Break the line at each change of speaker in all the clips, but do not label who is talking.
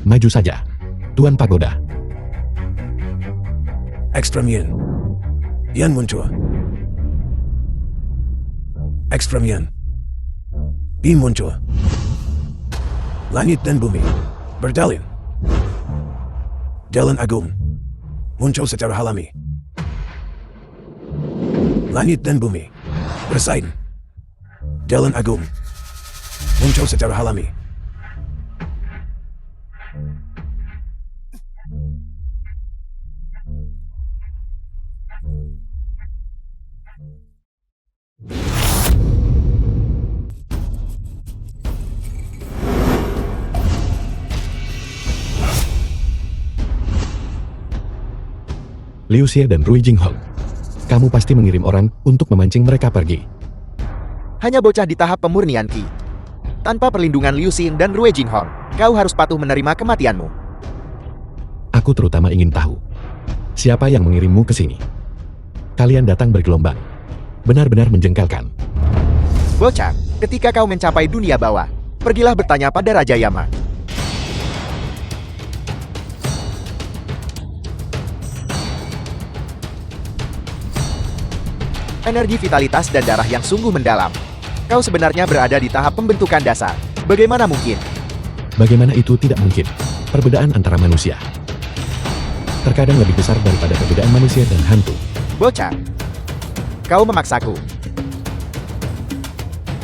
Maju saja, Tuan Pagoda.
Ekstrem Yin. Yin muncul. Ekstrem Yin. Beam muncul. Langit dan bumi berdalin. Jalan agung muncul secara alami. Langit dan bumi bersaing. Jalan agung muncul secara alami.
Liu Xie dan Rui Jinghong. Kamu pasti mengirim orang untuk memancing mereka pergi.
Hanya bocah di tahap pemurnian Qi. Tanpa perlindungan Liu Xing dan Rui Jinghong, kau harus patuh menerima kematianmu.
Aku terutama ingin tahu, siapa yang mengirimmu ke sini? Kalian datang bergelombang. Benar-benar menjengkelkan.
Bocah, ketika kau mencapai dunia bawah, pergilah bertanya pada Raja Yama. Energi vitalitas dan darah yang sungguh mendalam. Kau sebenarnya berada di tahap pembentukan dasar. Bagaimana mungkin?
Bagaimana itu tidak mungkin? Perbedaan antara manusia terkadang lebih besar daripada perbedaan manusia dan hantu.
Bocah, kau memaksaku.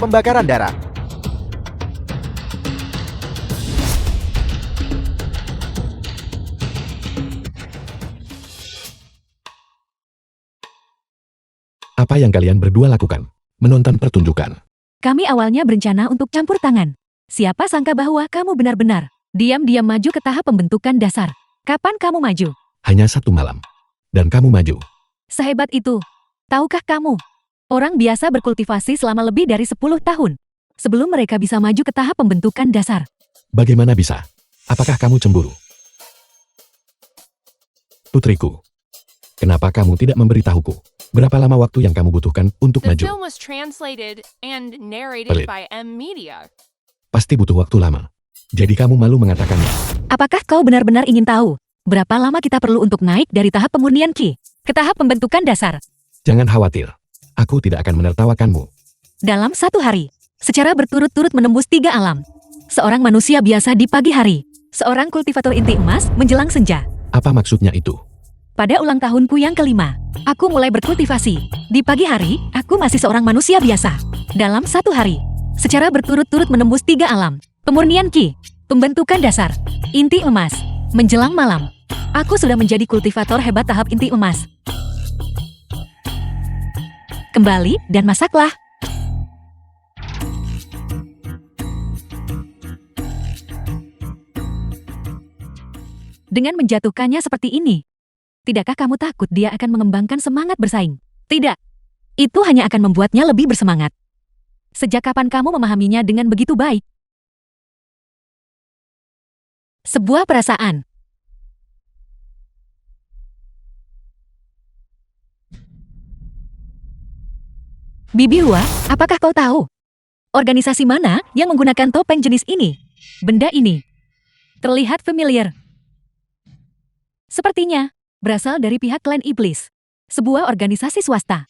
Pembakaran darah.
Apa yang kalian berdua lakukan? Menonton pertunjukan.
Kami awalnya berencana untuk campur tangan. Siapa sangka bahwa kamu benar-benar diam-diam maju ke tahap pembentukan dasar. Kapan kamu maju?
Hanya 1 malam. Dan kamu maju.
Sehebat itu. Tahukah kamu? Orang biasa berkultivasi selama lebih dari 10 tahun. Sebelum mereka bisa maju ke tahap pembentukan dasar.
Bagaimana bisa? Apakah kamu cemburu? Putriku, kenapa kamu tidak memberitahuku? Berapa lama waktu yang kamu butuhkan untuk
The
maju?
film was translated and narrated
Pelit.
by M Media.
Pasti butuh waktu lama. Jadi kamu malu mengatakannya.
Apakah kau benar-benar ingin tahu berapa lama kita perlu untuk naik dari tahap pemurnian Qi ke tahap pembentukan dasar?
Jangan khawatir. Aku tidak akan menertawakanmu.
Dalam 1 hari, secara berturut-turut menembus 3 alam. Seorang manusia biasa di pagi hari, seorang kultivator inti emas menjelang senja.
Apa maksudnya itu?
Pada ulang tahunku yang kelima, aku mulai berkultivasi. Di pagi hari, aku masih seorang manusia biasa. Dalam 1 hari, secara berturut-turut menembus 3 alam. Pemurnian Qi, pembentukan dasar, inti emas. Menjelang malam, aku sudah menjadi kultivator hebat tahap inti emas. Kembali dan masaklah. Dengan menjatuhkannya seperti ini, tidakkah kamu takut dia akan mengembangkan semangat bersaing? Tidak. Itu hanya akan membuatnya lebih bersemangat. Sejak kapan kamu memahaminya dengan begitu baik? Sebuah perasaan. Bibi Hua, apakah kau tahu? Organisasi mana yang menggunakan topeng jenis ini? Benda ini terlihat familiar. Sepertinya berasal dari pihak klan iblis, sebuah organisasi swasta.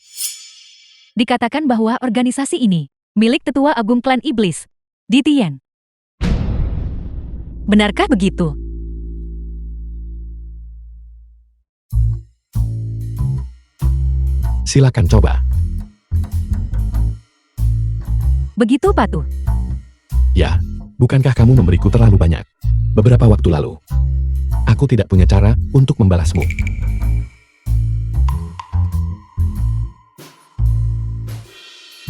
Dikatakan bahwa organisasi ini milik tetua agung klan iblis, Ditien. Benarkah begitu?
Silakan coba.
Begitu patuh.
Ya, bukankah kamu memberiku terlalu banyak? Beberapa waktu lalu. Aku tidak punya cara untuk membalasmu.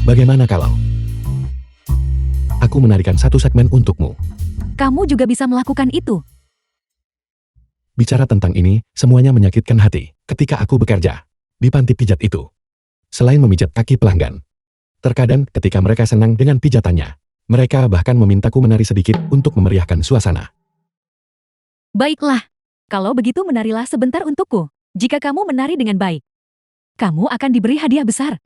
Bagaimana kalau aku menarikan 1 segmen untukmu?
Kamu juga bisa melakukan itu.
Bicara tentang ini, semuanya menyakitkan hati ketika aku bekerja di panti pijat itu. Selain memijat kaki pelanggan, terkadang ketika mereka senang dengan pijatannya, mereka bahkan memintaku menari sedikit untuk memeriahkan suasana.
Baiklah, kalau begitu menarilah sebentar untukku. Jika kamu menari dengan baik, kamu akan diberi hadiah besar.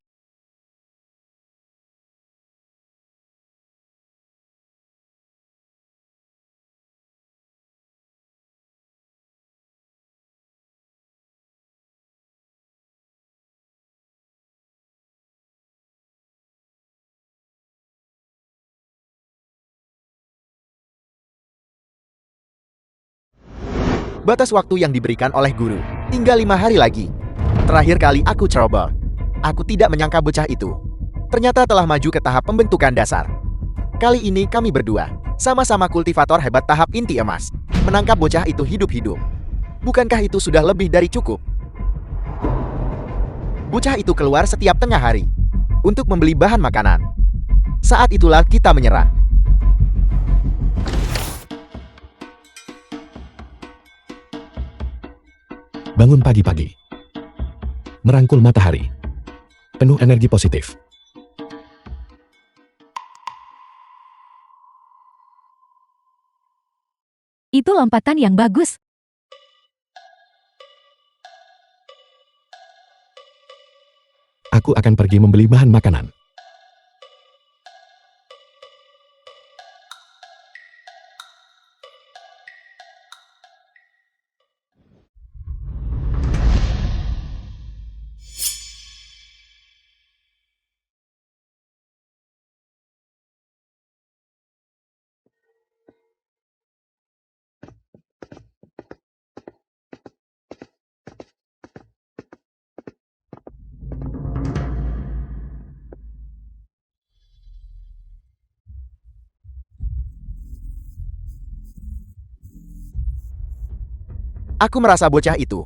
Batas waktu yang diberikan oleh guru. Tinggal 5 hari lagi. Terakhir kali aku coba. Aku tidak menyangka bocah itu ternyata telah maju ke tahap pembentukan dasar. Kali ini kami berdua, sama-sama kultivator hebat tahap inti emas, menangkap bocah itu hidup-hidup. Bukankah itu sudah lebih dari cukup? Bocah itu keluar setiap tengah hari untuk membeli bahan makanan. Saat itulah kita menyerah.
Bangun pagi-pagi. Merangkul matahari. Penuh energi positif.
Itu lompatan yang bagus.
Aku akan pergi membeli bahan makanan.
Aku merasa bocah itu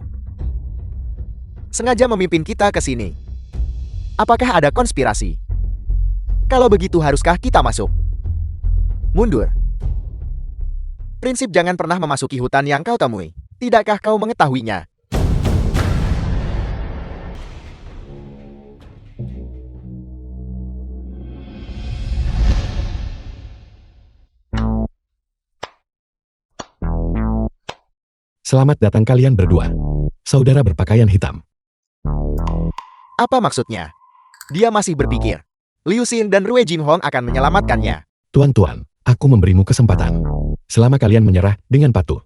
sengaja memimpin kita ke sini. Apakah ada konspirasi? Kalau begitu haruskah kita masuk? Mundur. Prinsip jangan pernah memasuki hutan yang kau temui. Tidakkah kau mengetahuinya?
Selamat datang kalian berdua. Saudara berpakaian hitam.
Apa maksudnya? Dia masih berpikir Liu Xin dan Rue Jinhong akan menyelamatkannya.
Tuan-tuan, aku memberimu kesempatan. Selama kalian menyerah dengan patuh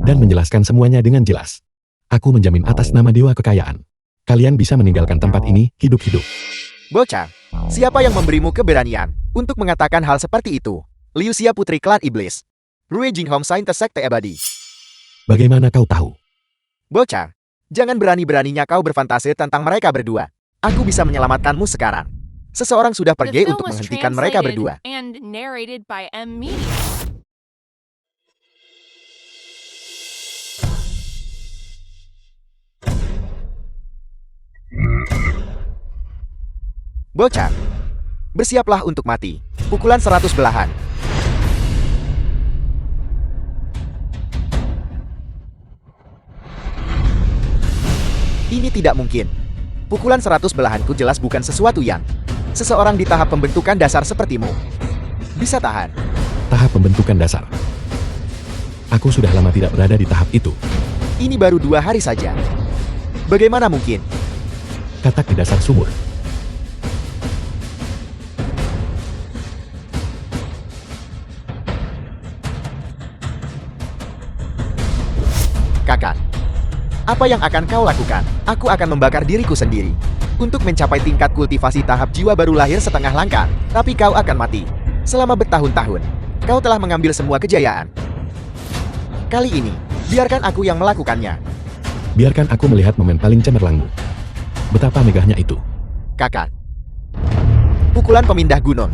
dan menjelaskan semuanya dengan jelas, aku menjamin atas nama Dewa Kekayaan, kalian bisa meninggalkan tempat ini hidup-hidup.
Bocah, siapa yang memberimu keberanian untuk mengatakan hal seperti itu? Liu Xia putri klan iblis. Rue Jinhong saintes sekte abadi.
Bagaimana kau tahu?
Bocah, jangan berani-beraninya kau berfantasi tentang mereka berdua. Aku bisa menyelamatkanmu sekarang. Seseorang sudah
The
pergi
film
untuk
was
menghentikan mereka
translated
berdua.
and narrated by M Media.
Bocah, bersiaplah untuk mati. Pukulan 100 belahan. Ini tidak mungkin. Pukulan 100 belahanku jelas bukan sesuatu yang seseorang di tahap pembentukan dasar sepertimu bisa tahan.
Tahap pembentukan dasar. Aku sudah lama tidak berada di tahap itu.
Ini baru 2 hari saja. Bagaimana mungkin?
Katak di dasar sumur.
Kakak, apa yang akan kau lakukan? Aku akan membakar diriku sendiri untuk mencapai tingkat kultivasi tahap jiwa baru lahir setengah langkah. Tapi kau akan mati. Selama bertahun-tahun, kau telah mengambil semua kejayaan. Kali ini, biarkan aku yang melakukannya.
Biarkan aku melihat momen paling cemerlangmu. Betapa megahnya itu.
Kakak. Pukulan pemindah gunung.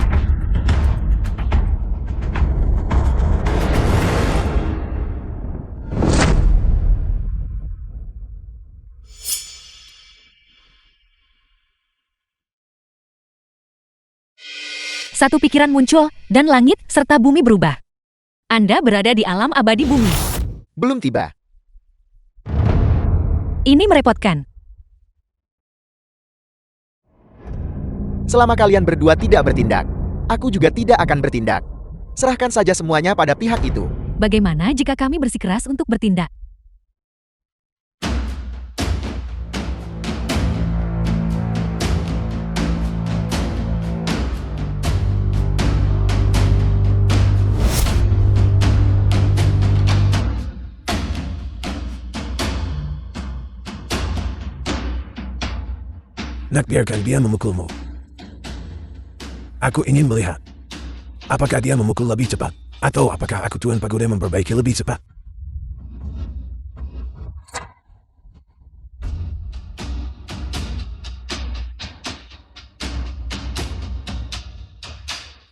Satu pikiran muncul, dan langit serta bumi berubah. Anda berada di alam abadi bumi.
Belum tiba.
Ini merepotkan.
Selama kalian berdua tidak bertindak, aku juga tidak akan bertindak. Serahkan saja semuanya pada pihak itu.
Bagaimana jika kami bersikeras untuk bertindak?
Nak biarkan dia memukulmu. Aku ingin melihat. Apakah dia memukul lebih cepat? Atau apakah aku Tuan Pagoda memperbaiki lebih cepat?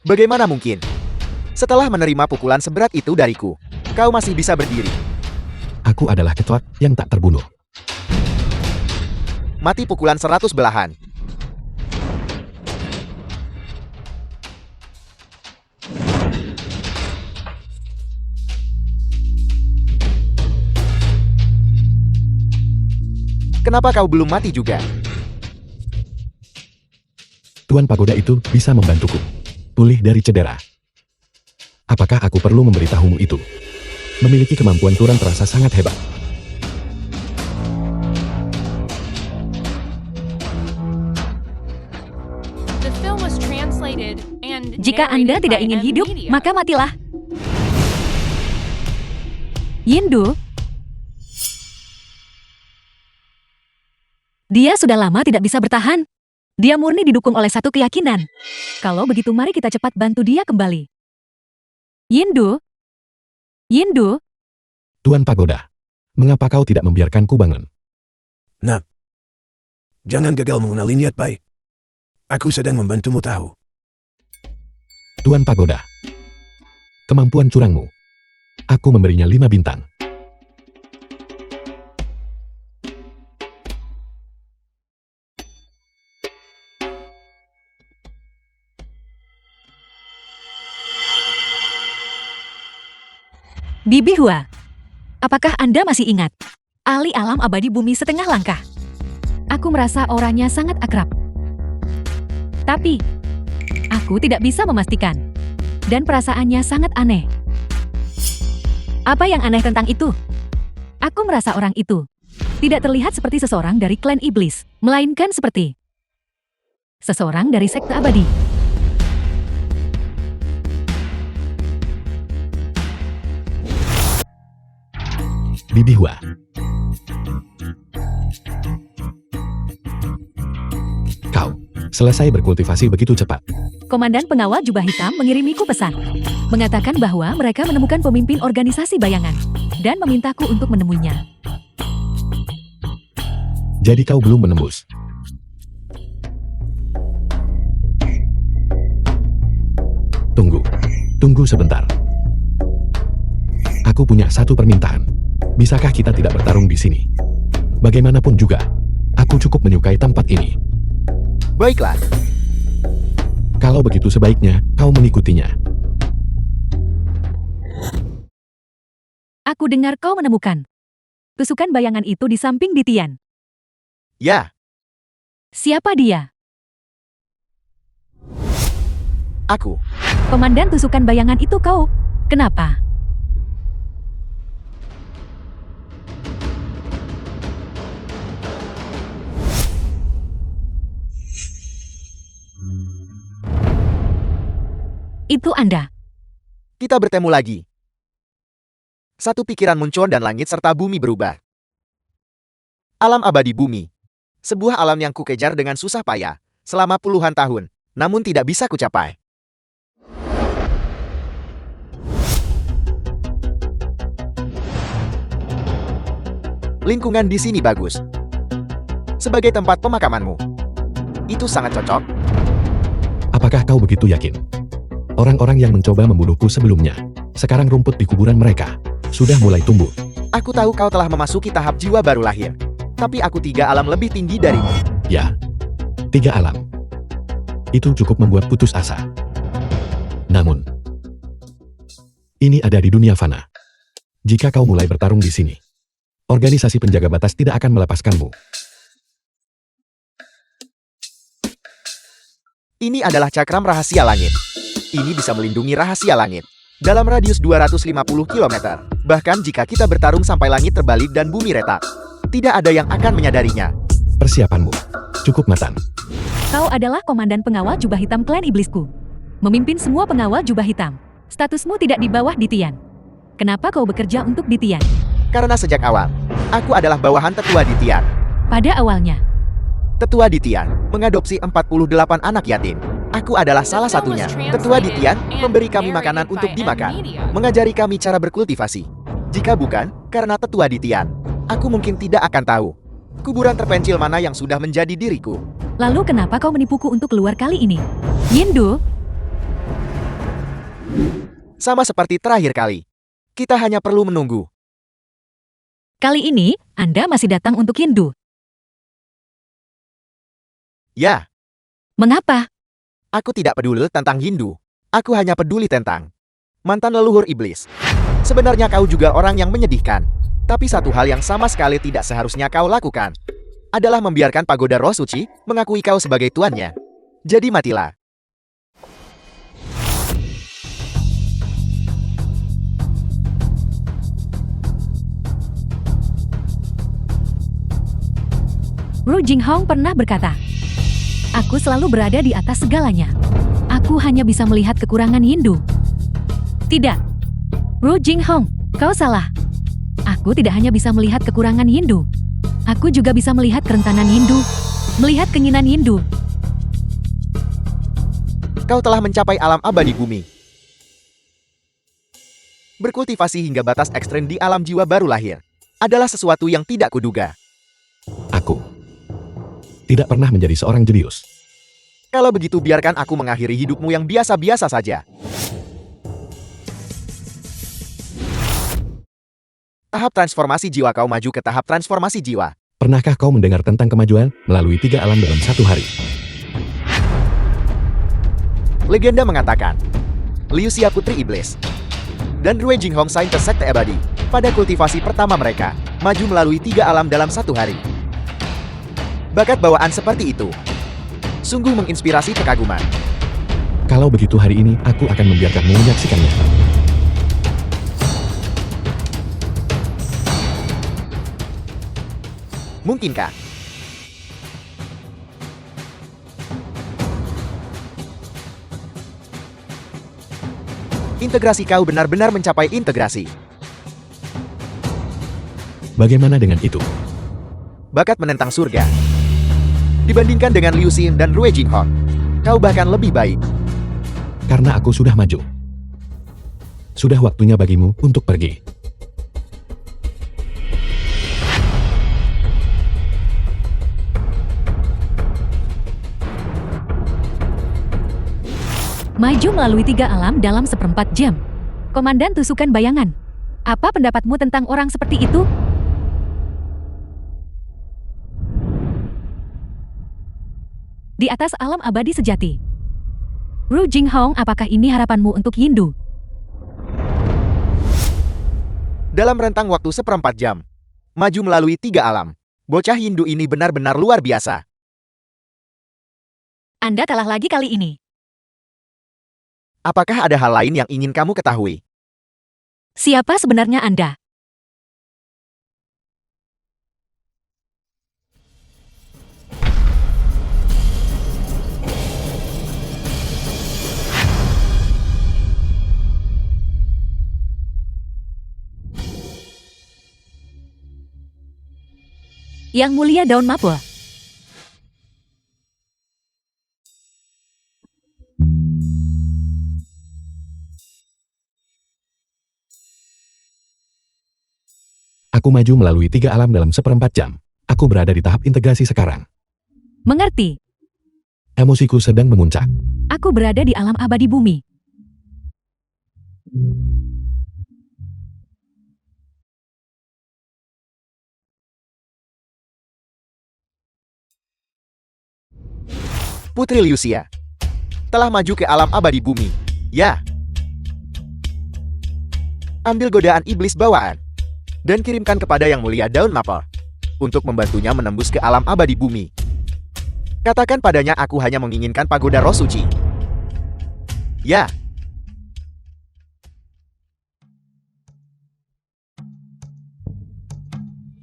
Bagaimana mungkin? Setelah menerima pukulan seberat itu dariku, kau masih bisa berdiri.
Aku adalah kecoak yang tak terbunuh.
Mati pukulan 100 belahan. Kenapa kau belum mati juga?
Tuan Pagoda itu bisa membantuku pulih dari cedera. Apakah aku perlu memberitahumu itu? Memiliki kemampuan Turan terasa sangat hebat.
The film was translated and
Jika Anda
narrated
tidak
by
ingin
M
hidup,
Media.
maka matilah. Yindu. Dia sudah lama tidak bisa bertahan. Dia murni didukung oleh satu keyakinan. Kalau begitu mari kita cepat bantu dia kembali. Yindu. Yindu.
Tuan Pagoda, mengapa kau tidak membiarkanku bangun?
Nak, jangan gagal mengenali niat baik. Aku sedang membantumu tahu.
Tuan Pagoda, kemampuan curangmu. Aku memberinya 5 bintang.
Bibi Hua. Apakah Anda masih ingat? Ahli alam abadi bumi setengah langkah. Aku merasa orangnya sangat akrab. Tapi, aku tidak bisa memastikan. Dan perasaannya sangat aneh. Apa yang aneh tentang itu? Aku merasa orang itu tidak terlihat seperti seseorang dari klan iblis, melainkan seperti seseorang dari sekte abadi.
Bibi Hua. Kau selesai berkultivasi begitu cepat.
Komandan pengawal jubah hitam mengirimiku pesan. Mengatakan bahwa mereka menemukan pemimpin organisasi bayangan. Dan memintaku untuk menemuinya.
Jadi kau belum menembus. Tunggu sebentar. Aku punya satu permintaan. Bisakah kita tidak bertarung di sini? Bagaimanapun juga, aku cukup menyukai tempat ini.
Baiklah,
Kalau begitu sebaiknya kau mengikutinya.
Aku dengar kau menemukan tusukan bayangan itu di samping Ditian.
ya,
Siapa dia?
aku.
Komandan tusukan bayangan itu kau. Kenapa? Itu Anda.
Kita bertemu lagi. Satu pikiran muncul dan langit serta bumi berubah. Alam abadi bumi. Sebuah alam yang kukejar dengan susah payah selama puluhan tahun, namun tidak bisa kucapai. Lingkungan di sini bagus. Sebagai tempat pemakamanmu. Itu sangat cocok.
Apakah kau begitu yakin? Orang-orang yang mencoba membunuhku sebelumnya, sekarang rumput di kuburan mereka sudah mulai tumbuh.
Aku tahu kau telah memasuki tahap jiwa baru lahir. Tapi aku 3 alam lebih tinggi darimu.
Ya, 3 alam. Itu cukup membuat putus asa. Namun, ini ada di dunia fana. Jika kau mulai bertarung di sini, organisasi penjaga batas tidak akan melepaskanmu.
Ini adalah cakram rahasia langit. Ini bisa melindungi rahasia langit. Dalam radius 250 km. Bahkan jika kita bertarung sampai langit terbalik dan bumi retak, tidak ada yang akan menyadarinya.
Persiapanmu cukup matang.
Kau adalah komandan pengawal jubah hitam klan iblisku. Memimpin semua pengawal jubah hitam. Statusmu tidak di bawah Ditian. Kenapa kau bekerja untuk Ditian?
Karena sejak awal, aku adalah bawahan tetua Ditian.
Pada awalnya,
Tetua Ditian mengadopsi 48 anak yatim. Aku adalah salah satunya. Tetua Ditian memberi kami makanan untuk dimakan, mengajari kami cara berkultivasi. Jika bukan karena Tetua Ditian, aku mungkin tidak akan tahu kuburan terpencil mana yang sudah menjadi diriku.
lalu kenapa kau menipuku untuk keluar kali ini? Yindu,
Sama seperti terakhir kali. Kita hanya perlu menunggu.
Kali ini, Anda masih datang untuk Hindu.
Ya,
Mengapa?
aku tidak peduli tentang Hindu. Aku hanya peduli tentang mantan leluhur iblis. Sebenarnya kau juga orang yang menyedihkan. Tapi satu hal yang sama sekali tidak seharusnya kau lakukan adalah membiarkan pagoda roh suci mengakui kau sebagai tuannya. Jadi matilah.
Ru Jinghong pernah berkata, "Aku selalu berada di atas segalanya. Aku hanya bisa melihat kekurangan Hindu." Tidak. Ru Jinghong, kau salah. Aku tidak hanya bisa melihat kekurangan Hindu. Aku juga bisa melihat kerentanan Hindu, melihat keinginan Hindu.
Kau telah mencapai alam abadi bumi. Berkultivasi hingga batas ekstrem di alam jiwa baru lahir adalah sesuatu yang tidak kuduga.
Aku tidak pernah menjadi seorang jenius.
Kalau begitu biarkan aku mengakhiri hidupmu yang biasa-biasa saja. Tahap transformasi jiwa, kau maju ke tahap transformasi jiwa.
Pernahkah kau mendengar tentang kemajuan melalui 3 alam dalam 1 hari?
Legenda mengatakan, Liu Xia Putri Iblis dan Rui Jinghong Saintes Sekte Abadi pada kultivasi pertama mereka maju melalui 3 alam dalam 1 hari. Bakat bawaan seperti itu sungguh menginspirasi kekaguman.
Kalau begitu hari ini aku akan membiarkanmu menyaksikannya.
Mungkinkah? Integrasi, kau benar-benar mencapai integrasi.
Bagaimana dengan itu?
Bakat menentang surga. Dibandingkan dengan Liu Xi dan Rui Jinghong, kau bahkan lebih baik.
Karena aku sudah maju. Sudah waktunya bagimu untuk pergi.
Maju melalui 3 alam dalam 1/4 jam. Komandan tusukan bayangan. Apa pendapatmu tentang orang seperti itu? Di atas alam abadi sejati. Ru Jinghong, apakah ini harapanmu untuk Hindu?
Dalam rentang waktu 1/4 jam, maju melalui 3 alam. Bocah Hindu ini benar-benar luar biasa.
Anda kalah lagi kali ini.
Apakah ada hal lain yang ingin kamu ketahui?
Siapa sebenarnya Anda? Yang Mulia Daun Mapul.
Aku maju melalui 3 alam dalam 1/4 jam. Aku berada di tahap integrasi sekarang.
Mengerti.
Emosiku sedang memuncak.
Aku berada di alam abadi bumi.
Putri Liu Xia telah maju ke alam abadi bumi. Ya. Ambil godaan iblis bawaan dan kirimkan kepada Yang Mulia Daun Mapel untuk membantunya menembus ke alam abadi bumi. Katakan padanya aku hanya menginginkan pagoda roh suci. Ya.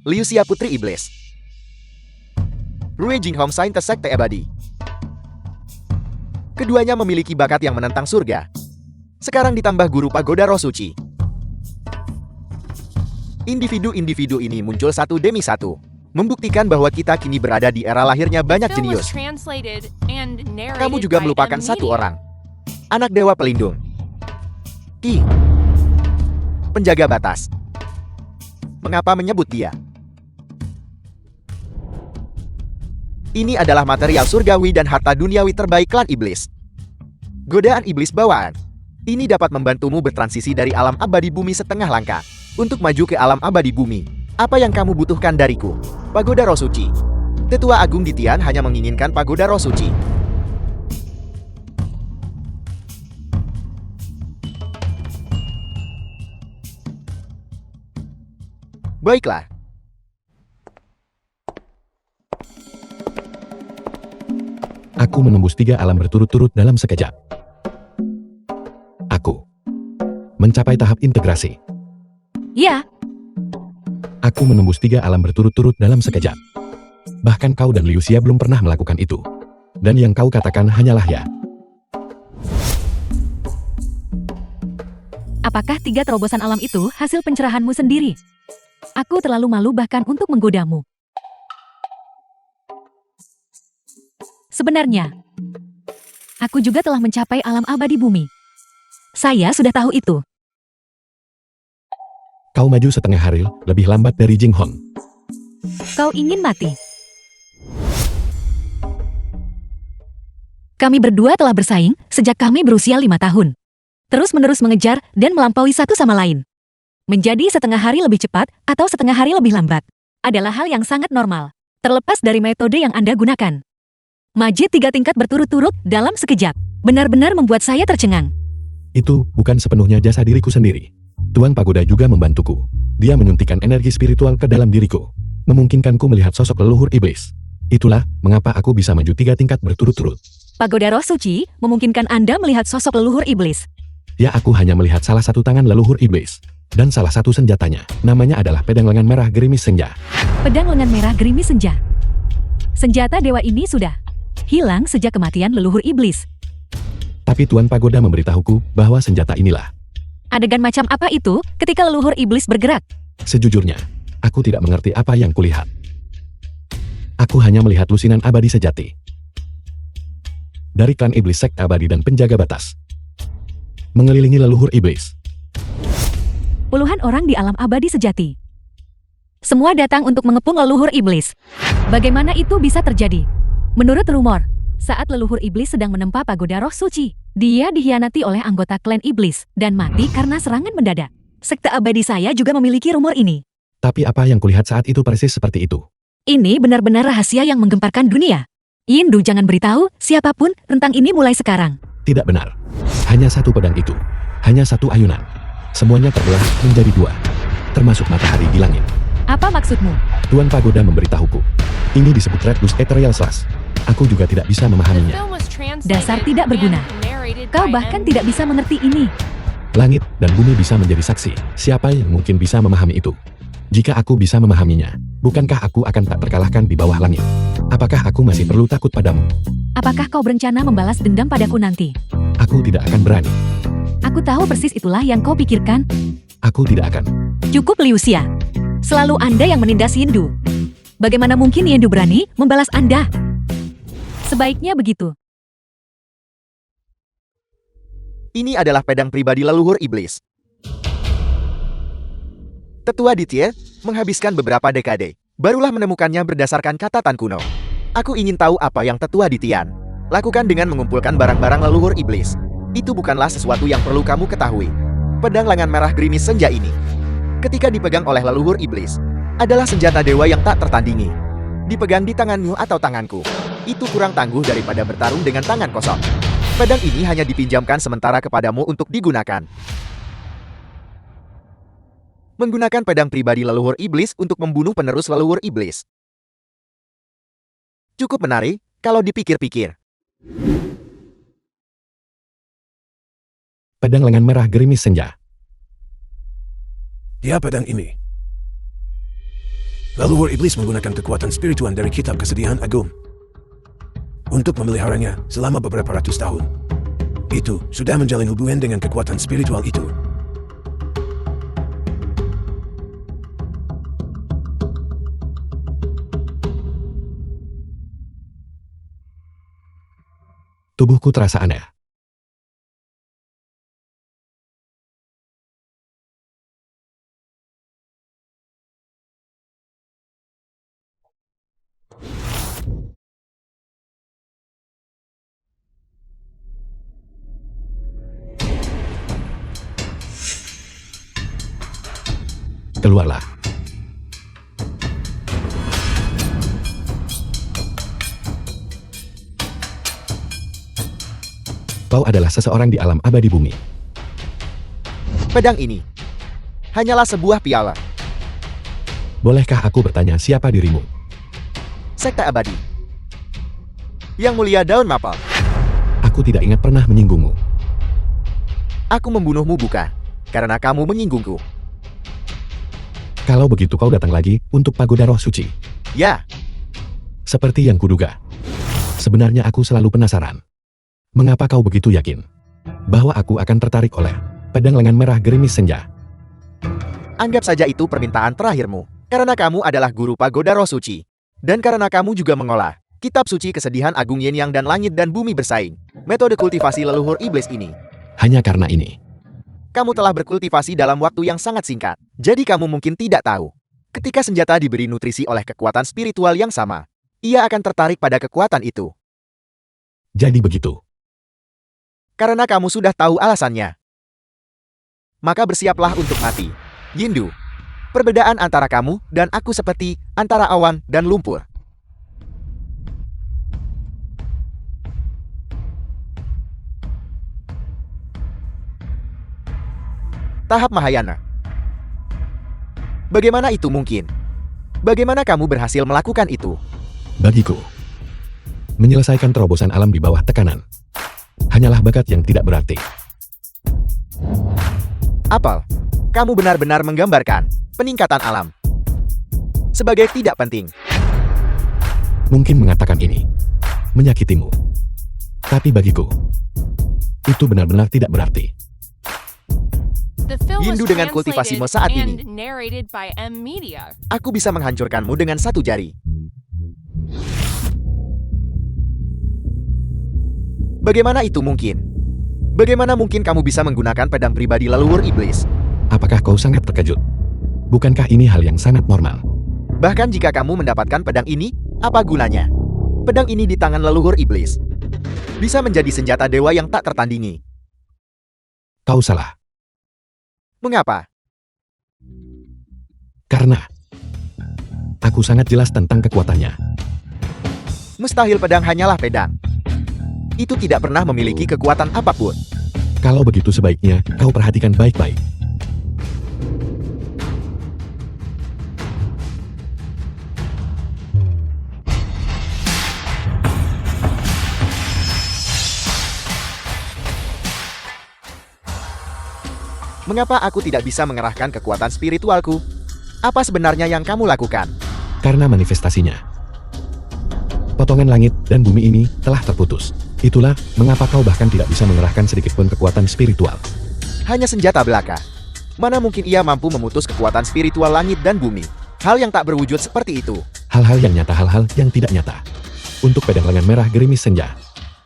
Liu Xia Putri Iblis, Rui Jinghong Saintes Sekte Abadi. Keduanya memiliki bakat yang menentang surga. Sekarang ditambah guru pagoda roh suci. Individu-individu ini muncul satu demi satu, membuktikan bahwa kita kini berada di era lahirnya banyak
The film was
jenius.
translated and narrated
Kamu juga
by
melupakan
a
satu
medium.
orang. Anak dewa pelindung. Ki. Penjaga batas. Mengapa menyebut dia? Ini adalah material surgawi dan harta duniawi terbaik klan iblis. Godaan iblis bawaan. Ini dapat membantumu bertransisi dari alam abadi bumi setengah langkah. Untuk maju ke alam abadi bumi, apa yang kamu butuhkan dariku? Pagoda Roh Suci. Tetua Agung Ditian hanya menginginkan Pagoda Roh Suci. Baiklah.
Aku menembus 3 alam berturut-turut dalam sekejap. Aku mencapai tahap integrasi.
Ya,
Aku menembus 3 alam berturut-turut dalam sekejap. Bahkan kau dan Liu Xia belum pernah melakukan itu. Dan yang kau katakan hanyalah ya.
apakah 3 terobosan alam itu hasil pencerahanmu sendiri? Aku terlalu malu bahkan untuk menggodamu. Sebenarnya, aku juga telah mencapai alam abadi bumi. Saya sudah tahu itu.
Kau maju setengah hari lebih lambat dari Jing Hon.
Kau ingin mati. Kami berdua telah bersaing sejak kami berusia 5 tahun. Terus-menerus mengejar dan melampaui satu sama lain. Menjadi setengah hari lebih cepat atau setengah hari lebih lambat adalah hal yang sangat normal, terlepas dari metode yang Anda gunakan. Maju 3 tingkat berturut-turut dalam sekejap benar-benar membuat saya tercengang.
Itu bukan sepenuhnya jasa diriku sendiri. Tuan Pagoda juga membantuku. Dia menyuntikkan energi spiritual ke dalam diriku, memungkinkanku melihat sosok leluhur iblis. Itulah mengapa aku bisa maju 3 tingkat berturut-turut.
Pagoda Roh Suci memungkinkan Anda melihat sosok leluhur iblis.
Ya, aku hanya melihat salah satu tangan leluhur iblis. Dan salah satu senjatanya, namanya adalah pedang lengan merah gerimis senja.
Pedang lengan merah gerimis senja. Senjata dewa ini sudah hilang sejak kematian leluhur iblis.
Tapi Tuan Pagoda memberitahuku bahwa senjata inilah.
Adegan macam apa itu ketika leluhur iblis bergerak?
Sejujurnya, aku tidak mengerti apa yang kulihat. Aku hanya melihat lusinan abadi sejati. Dari klan iblis sek abadi dan penjaga batas. Mengelilingi leluhur iblis.
Puluhan orang di alam abadi sejati. Semua datang untuk mengepung leluhur iblis. Bagaimana itu bisa terjadi? Menurut rumor, saat leluhur iblis sedang menempa Pagoda Roh Suci, dia dihianati oleh anggota klan iblis dan mati karena serangan mendadak. Sekte abadi saya juga memiliki rumor ini.
Tapi apa yang kulihat saat itu persis seperti itu.
Ini benar-benar rahasia yang menggemparkan dunia. Yindu, jangan beritahu siapapun tentang ini mulai sekarang.
Tidak benar. Hanya satu pedang itu. Hanya satu ayunan. Semuanya terbelah menjadi 2. Termasuk matahari di langit.
Apa maksudmu?
Tuan Pagoda memberitahuku. Ini disebut Red Bus Ethereal Slash. Aku juga tidak bisa
The
memahaminya.
film was translated
Dasar tidak berguna.
and narrated
Kau
by
bahkan
M.
tidak bisa mengerti ini.
Langit dan bumi bisa menjadi saksi. Siapa yang mungkin bisa memahami itu? Jika aku bisa memahaminya, bukankah aku akan tak terkalahkan di bawah langit? Apakah aku masih perlu takut padamu?
Apakah kau berencana membalas dendam padaku nanti?
Aku tidak akan berani.
Aku tahu persis itulah yang kau pikirkan.
Aku tidak akan.
Cukup, Liu Xia. Selalu Anda yang menindas Yindu. Bagaimana mungkin Yindu berani membalas Anda? Sebaiknya begitu.
Ini adalah pedang pribadi leluhur iblis. Tetua Ditye menghabiskan beberapa dekade, barulah menemukannya berdasarkan catatan kuno. Aku ingin tahu apa yang Tetua Ditian lakukan dengan mengumpulkan barang-barang leluhur iblis. Itu bukanlah sesuatu yang perlu kamu ketahui. Pedang lengan merah gerimis senja ini, ketika dipegang oleh leluhur iblis, adalah senjata dewa yang tak tertandingi. Dipegang di tanganmu atau tanganku, itu kurang tangguh daripada bertarung dengan tangan kosong. Pedang ini hanya dipinjamkan sementara kepadamu untuk digunakan. Menggunakan pedang pribadi leluhur iblis untuk membunuh penerus leluhur iblis. Cukup menarik kalau dipikir-pikir.
Pedang lengan merah gerimis senja.
Dia pedang ini. Leluhur iblis menggunakan kekuatan spiritual dari kitab kesedihan agung untuk memeliharanya selama beberapa ratus tahun. Itu sudah menjalin hubungan dengan kekuatan spiritual itu.
Tubuhku terasa aneh. Keluarlah. Kau adalah seseorang di alam abadi bumi.
Pedang ini hanyalah sebuah piala.
Bolehkah aku bertanya siapa dirimu?
Sekte abadi. Yang mulia daun maple.
Aku tidak ingat pernah menyinggungmu.
Aku membunuhmu bukan karena kamu menyinggungku.
Kalau begitu kau datang lagi untuk pagoda roh suci.
Ya,
Seperti yang kuduga. Sebenarnya aku selalu penasaran. Mengapa kau begitu yakin bahwa aku akan tertarik oleh pedang lengan merah gerimis senja?
anggap saja itu permintaan terakhirmu. Karena kamu adalah guru pagoda roh suci. Dan karena kamu juga mengolah kitab suci kesedihan agung yin yang dan langit dan bumi bersaing. Metode kultivasi leluhur iblis ini.
Hanya karena ini.
Kamu telah berkultivasi dalam waktu yang sangat singkat. Jadi kamu mungkin tidak tahu. Ketika senjata diberi nutrisi oleh kekuatan spiritual yang sama, ia akan tertarik pada kekuatan itu.
Jadi begitu.
Karena kamu sudah tahu alasannya. Maka bersiaplah untuk mati. Yindu. Perbedaan antara kamu dan aku seperti antara awan dan lumpur. Tahap Mahayana. Bagaimana itu mungkin? Bagaimana kamu berhasil melakukan itu?
Bagiku, menyelesaikan terobosan alam di bawah tekanan hanyalah bakat yang tidak berarti.
Apel, kamu benar-benar menggambarkan peningkatan alam sebagai tidak penting.
Mungkin mengatakan ini menyakitimu. Tapi bagiku, itu benar-benar tidak berarti.
The film was
Yindu dengan kultivasimu
translated
saat ini.
and narrated by M Media.
Aku bisa menghancurkanmu dengan satu jari. Bagaimana itu mungkin? Bagaimana mungkin kamu bisa menggunakan pedang pribadi leluhur iblis?
Apakah kau sangat terkejut? Bukankah ini hal yang sangat normal?
Bahkan jika kamu mendapatkan pedang ini, apa gunanya? Pedang ini di tangan leluhur iblis bisa menjadi senjata dewa yang tak tertandingi.
Kau salah.
Mengapa?
Karena aku sangat jelas tentang kekuatannya.
Mustahil pedang hanyalah pedang. Itu tidak pernah memiliki kekuatan apapun.
Kalau begitu sebaiknya kau perhatikan baik-baik.
Mengapa aku tidak bisa mengerahkan kekuatan spiritualku? Apa sebenarnya yang kamu lakukan?
Karena manifestasinya. Potongan langit dan bumi ini telah terputus. Itulah mengapa kau bahkan tidak bisa mengerahkan sedikit pun kekuatan spiritual.
Hanya senjata belaka. Mana mungkin ia mampu memutus kekuatan spiritual langit dan bumi? Hal yang tak berwujud seperti itu.
Hal-hal yang nyata, hal-hal yang tidak nyata. Untuk pedang lengan merah gerimis senja,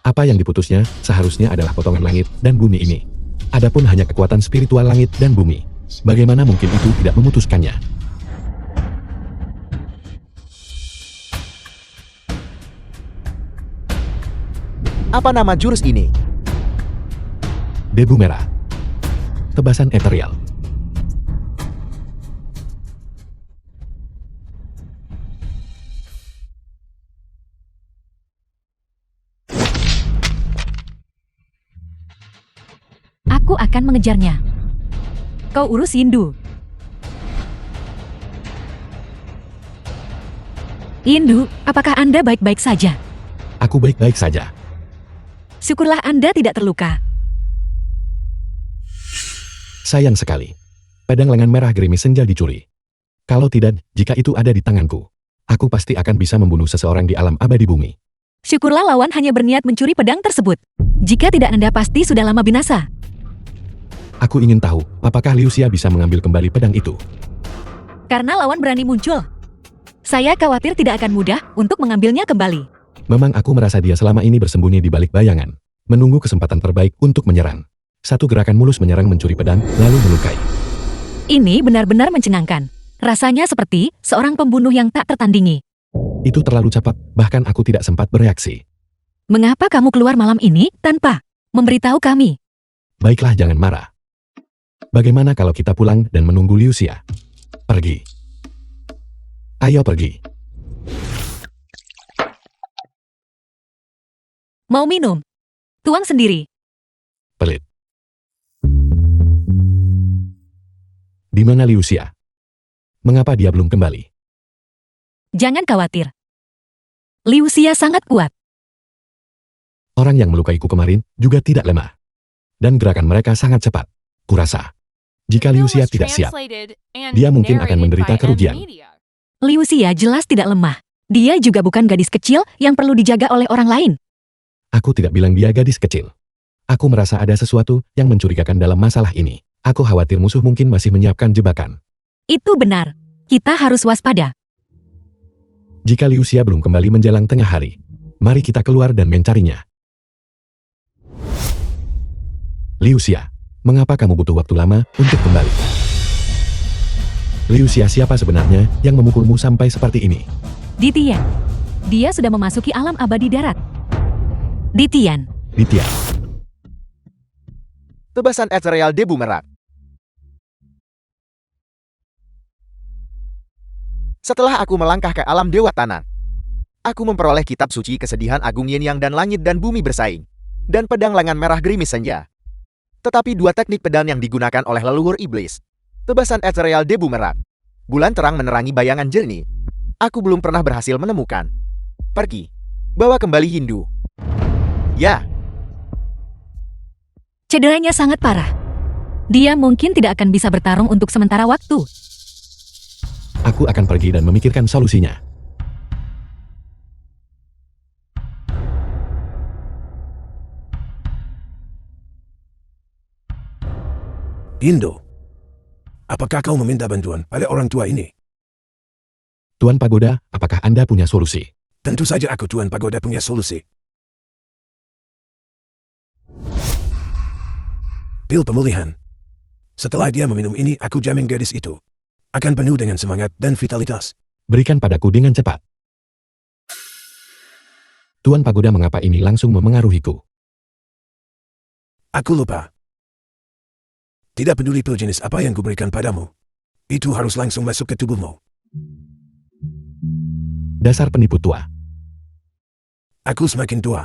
apa yang diputusnya seharusnya adalah potongan langit dan bumi ini. Adapun hanya kekuatan spiritual langit dan bumi. Bagaimana mungkin itu tidak memutuskannya?
Apa nama jurus ini?
Debu merah. Tebasan eterial.
Aku akan mengejarnya. Kau urus Yindu. Yindu, apakah Anda baik-baik saja?
Aku baik-baik saja.
Syukurlah Anda tidak terluka.
Sayang sekali. Pedang lengan merah gerimis senja dicuri. Kalau tidak, jika itu ada di tanganku, aku pasti akan bisa membunuh seseorang di alam abadi bumi.
Syukurlah lawan hanya berniat mencuri pedang tersebut. Jika tidak Anda pasti sudah lama binasa.
Aku ingin tahu, apakah Liu Xia bisa mengambil kembali pedang itu?
Karena lawan berani muncul. Saya khawatir tidak akan mudah untuk mengambilnya kembali.
Memang aku merasa dia selama ini bersembunyi di balik bayangan, menunggu kesempatan terbaik untuk menyerang. Satu gerakan mulus menyerang mencuri pedang, lalu melukai.
Ini benar-benar mencengangkan. Rasanya seperti seorang pembunuh yang tak tertandingi.
Itu terlalu cepat, bahkan aku tidak sempat bereaksi.
Mengapa kamu keluar malam ini tanpa memberitahu kami?
Baiklah, jangan marah. Bagaimana kalau kita pulang dan menunggu Liu Xia? Pergi. Ayo pergi.
Mau minum? Tuang sendiri.
Pelit. Di mana Liusia? Mengapa dia belum kembali?
Jangan khawatir. Liusia sangat kuat.
Orang yang melukaiku kemarin juga tidak lemah. Dan gerakan mereka sangat cepat. Kurasa. Jika
The film
Liusia
was
tidak siap,
translated and
dia mungkin akan
narrated
menderita
by
kerugian.
M-Media.
Liusia jelas tidak lemah. Dia juga bukan gadis kecil yang perlu dijaga oleh orang lain.
Aku tidak bilang dia gadis kecil. Aku merasa ada sesuatu yang mencurigakan dalam masalah ini. Aku khawatir musuh mungkin masih menyiapkan jebakan.
Itu benar. Kita harus waspada.
Jika Liusia belum kembali menjelang tengah hari, mari kita keluar dan mencarinya. Liusia, mengapa kamu butuh waktu lama untuk kembali? Liusia, siapa sebenarnya yang memukulmu sampai seperti ini?
Ditian. Dia sudah memasuki alam abadi darat. Ditian.
Ditya,
Tebasan Ezreal de Bumerang. Setelah aku melangkah ke alam Dewa Tanah, aku memperoleh kitab suci kesedihan Agung Yin Yang dan langit dan bumi bersaing, dan pedang lengan merah gerimis senja. Tetapi dua teknik pedang yang digunakan oleh leluhur iblis, tebasan Ezreal de Bumerang, bulan terang menerangi bayangan jernih, aku belum pernah berhasil menemukan. Pergi, bawa kembali Hindu. Ya,
Cederanya sangat parah. Dia mungkin tidak akan bisa bertarung untuk sementara waktu.
aku akan pergi dan memikirkan solusinya.
Indo, apakah kau meminta bantuan pada orang tua ini?
Tuan Pagoda, apakah Anda punya solusi?
Tentu saja aku Tuan Pagoda punya solusi. Pil pemulihan. Setelah dia meminum ini, aku jamin gadis itu akan penuh dengan semangat dan vitalitas.
Berikan padaku dengan cepat. Tuan Pagoda, mengapa ini langsung memengaruhiku?
Aku lupa. Tidak peduli pil jenis apa yang kuberikan padamu. Itu harus langsung masuk ke tubuhmu.
Dasar penipu tua.
Aku semakin tua.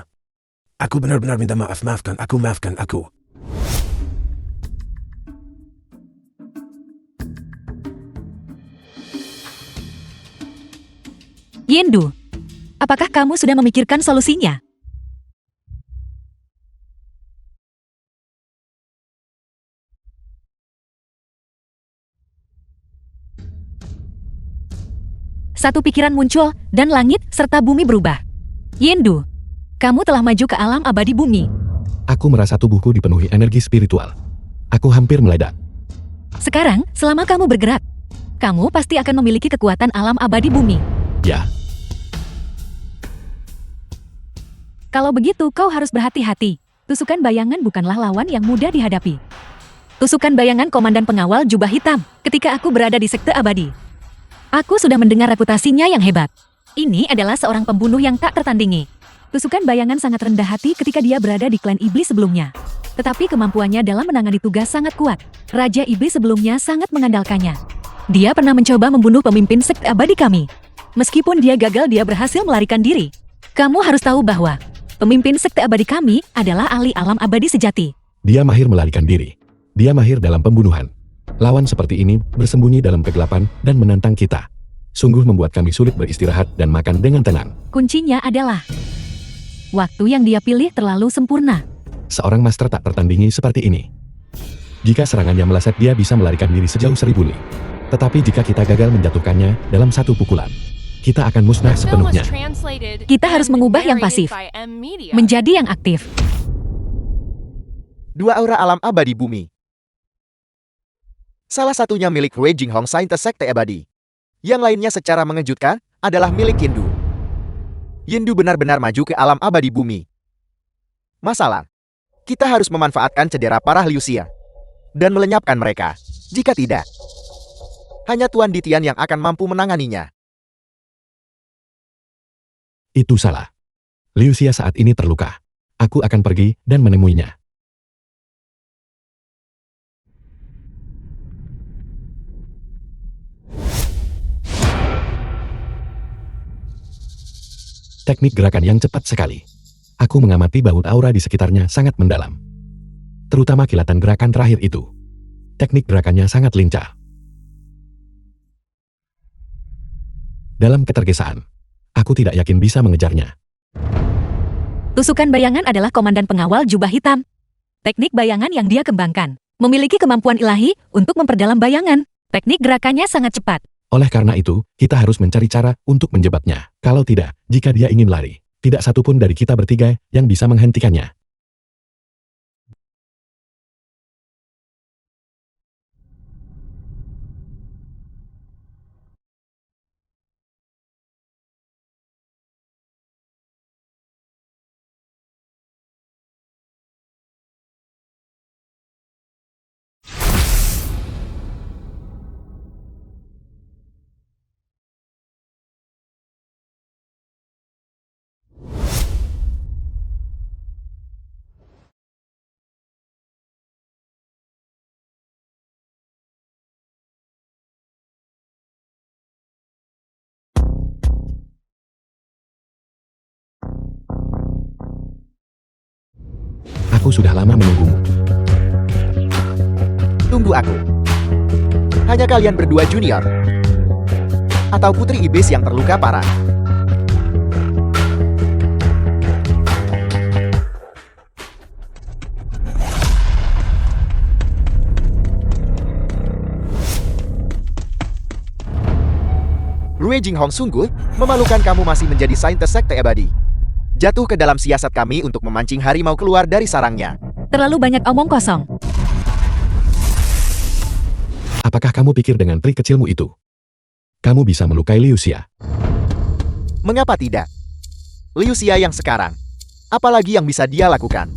Aku benar-benar minta maaf, maafkan aku.
Yendu, apakah kamu sudah memikirkan solusinya? Satu pikiran muncul, dan langit serta bumi berubah. Yendu, kamu telah maju ke alam abadi bumi.
Aku merasa tubuhku dipenuhi energi spiritual. Aku hampir meledak.
Sekarang, selama kamu bergerak, kamu pasti akan memiliki kekuatan alam abadi bumi.
Ya,
Kalau begitu, kau harus berhati-hati. Tusukan bayangan bukanlah lawan yang mudah dihadapi. Tusukan bayangan komandan pengawal jubah hitam ketika aku berada di sekte abadi. Aku sudah mendengar reputasinya yang hebat. Ini adalah seorang pembunuh yang tak tertandingi. Tusukan bayangan sangat rendah hati ketika dia berada di klan iblis sebelumnya. Tetapi kemampuannya dalam menangani tugas sangat kuat. Raja iblis sebelumnya sangat mengandalkannya. Dia pernah mencoba membunuh pemimpin sekte abadi kami. Meskipun dia gagal, dia berhasil melarikan diri. Kamu harus tahu bahwa pemimpin sekte abadi kami adalah ahli alam abadi sejati.
dia mahir melarikan diri. Dia mahir dalam pembunuhan. Lawan seperti ini bersembunyi dalam kegelapan dan menantang kita. Sungguh membuat kami sulit beristirahat dan makan dengan tenang.
Kuncinya adalah waktu yang dia pilih terlalu sempurna.
Seorang master tak tertandingi seperti ini. Jika serangannya meleset, dia bisa melarikan diri sejauh 1000 li. Tetapi jika kita gagal menjatuhkannya dalam satu pukulan, kita akan musnah
The film was
sepenuhnya.
translated
Kita harus
and
mengubah yang
narrated
pasif
by M-Media.
menjadi yang aktif.
Dua aura alam abadi bumi. Salah satunya milik Wei Jinghong Saintes Sekte Abadi. Yang lainnya secara mengejutkan adalah milik Yendu. Yendu benar-benar maju ke alam abadi bumi. Masalah, kita harus memanfaatkan cedera parah Liusia dan melenyapkan mereka. Jika tidak, hanya Tuan Ditian yang akan mampu menanganinya.
Itu salah. Liusia saat ini terluka. Aku akan pergi dan menemuinya. Teknik gerakan yang cepat sekali. Aku mengamati baut aura di sekitarnya sangat mendalam. Terutama kilatan gerakan terakhir itu. Teknik gerakannya sangat lincah. Dalam ketergesaan, aku tidak yakin bisa mengejarnya.
Tusukan bayangan adalah komandan pengawal jubah hitam. Teknik bayangan yang dia kembangkan memiliki kemampuan ilahi untuk memperdalam bayangan. Teknik gerakannya sangat cepat.
Oleh karena itu, kita harus mencari cara untuk menjebaknya. Kalau tidak, jika dia ingin lari, tidak satupun dari kita bertiga yang bisa menghentikannya. Aku sudah lama menunggumu.
Tunggu aku. Hanya kalian berdua junior? Atau Putri Iblis yang terluka parah? Rue Jinghong sungguh memalukan kamu masih menjadi saintes sekte abadi. Jatuh ke dalam siasat kami untuk memancing harimau keluar dari sarangnya.
Terlalu banyak omong kosong.
Apakah kamu pikir dengan trik kecilmu itu, kamu bisa melukai Liu Xia?
Mengapa tidak? Liu Xia yang sekarang, apalagi yang bisa dia lakukan?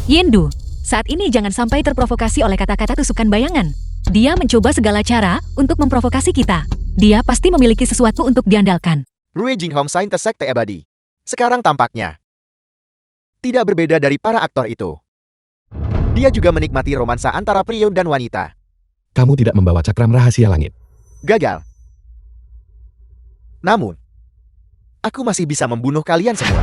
Yendu, saat ini jangan sampai terprovokasi oleh kata-kata tusukan bayangan. Dia mencoba segala cara untuk memprovokasi kita. Dia pasti memiliki sesuatu untuk diandalkan.
Rue Jinghong saintes sekte abadi. Sekarang tampaknya tidak berbeda dari para aktor itu. Dia juga menikmati romansa antara pria dan wanita.
Kamu tidak membawa cakram rahasia langit.
Gagal. Namun, aku masih bisa membunuh kalian semua.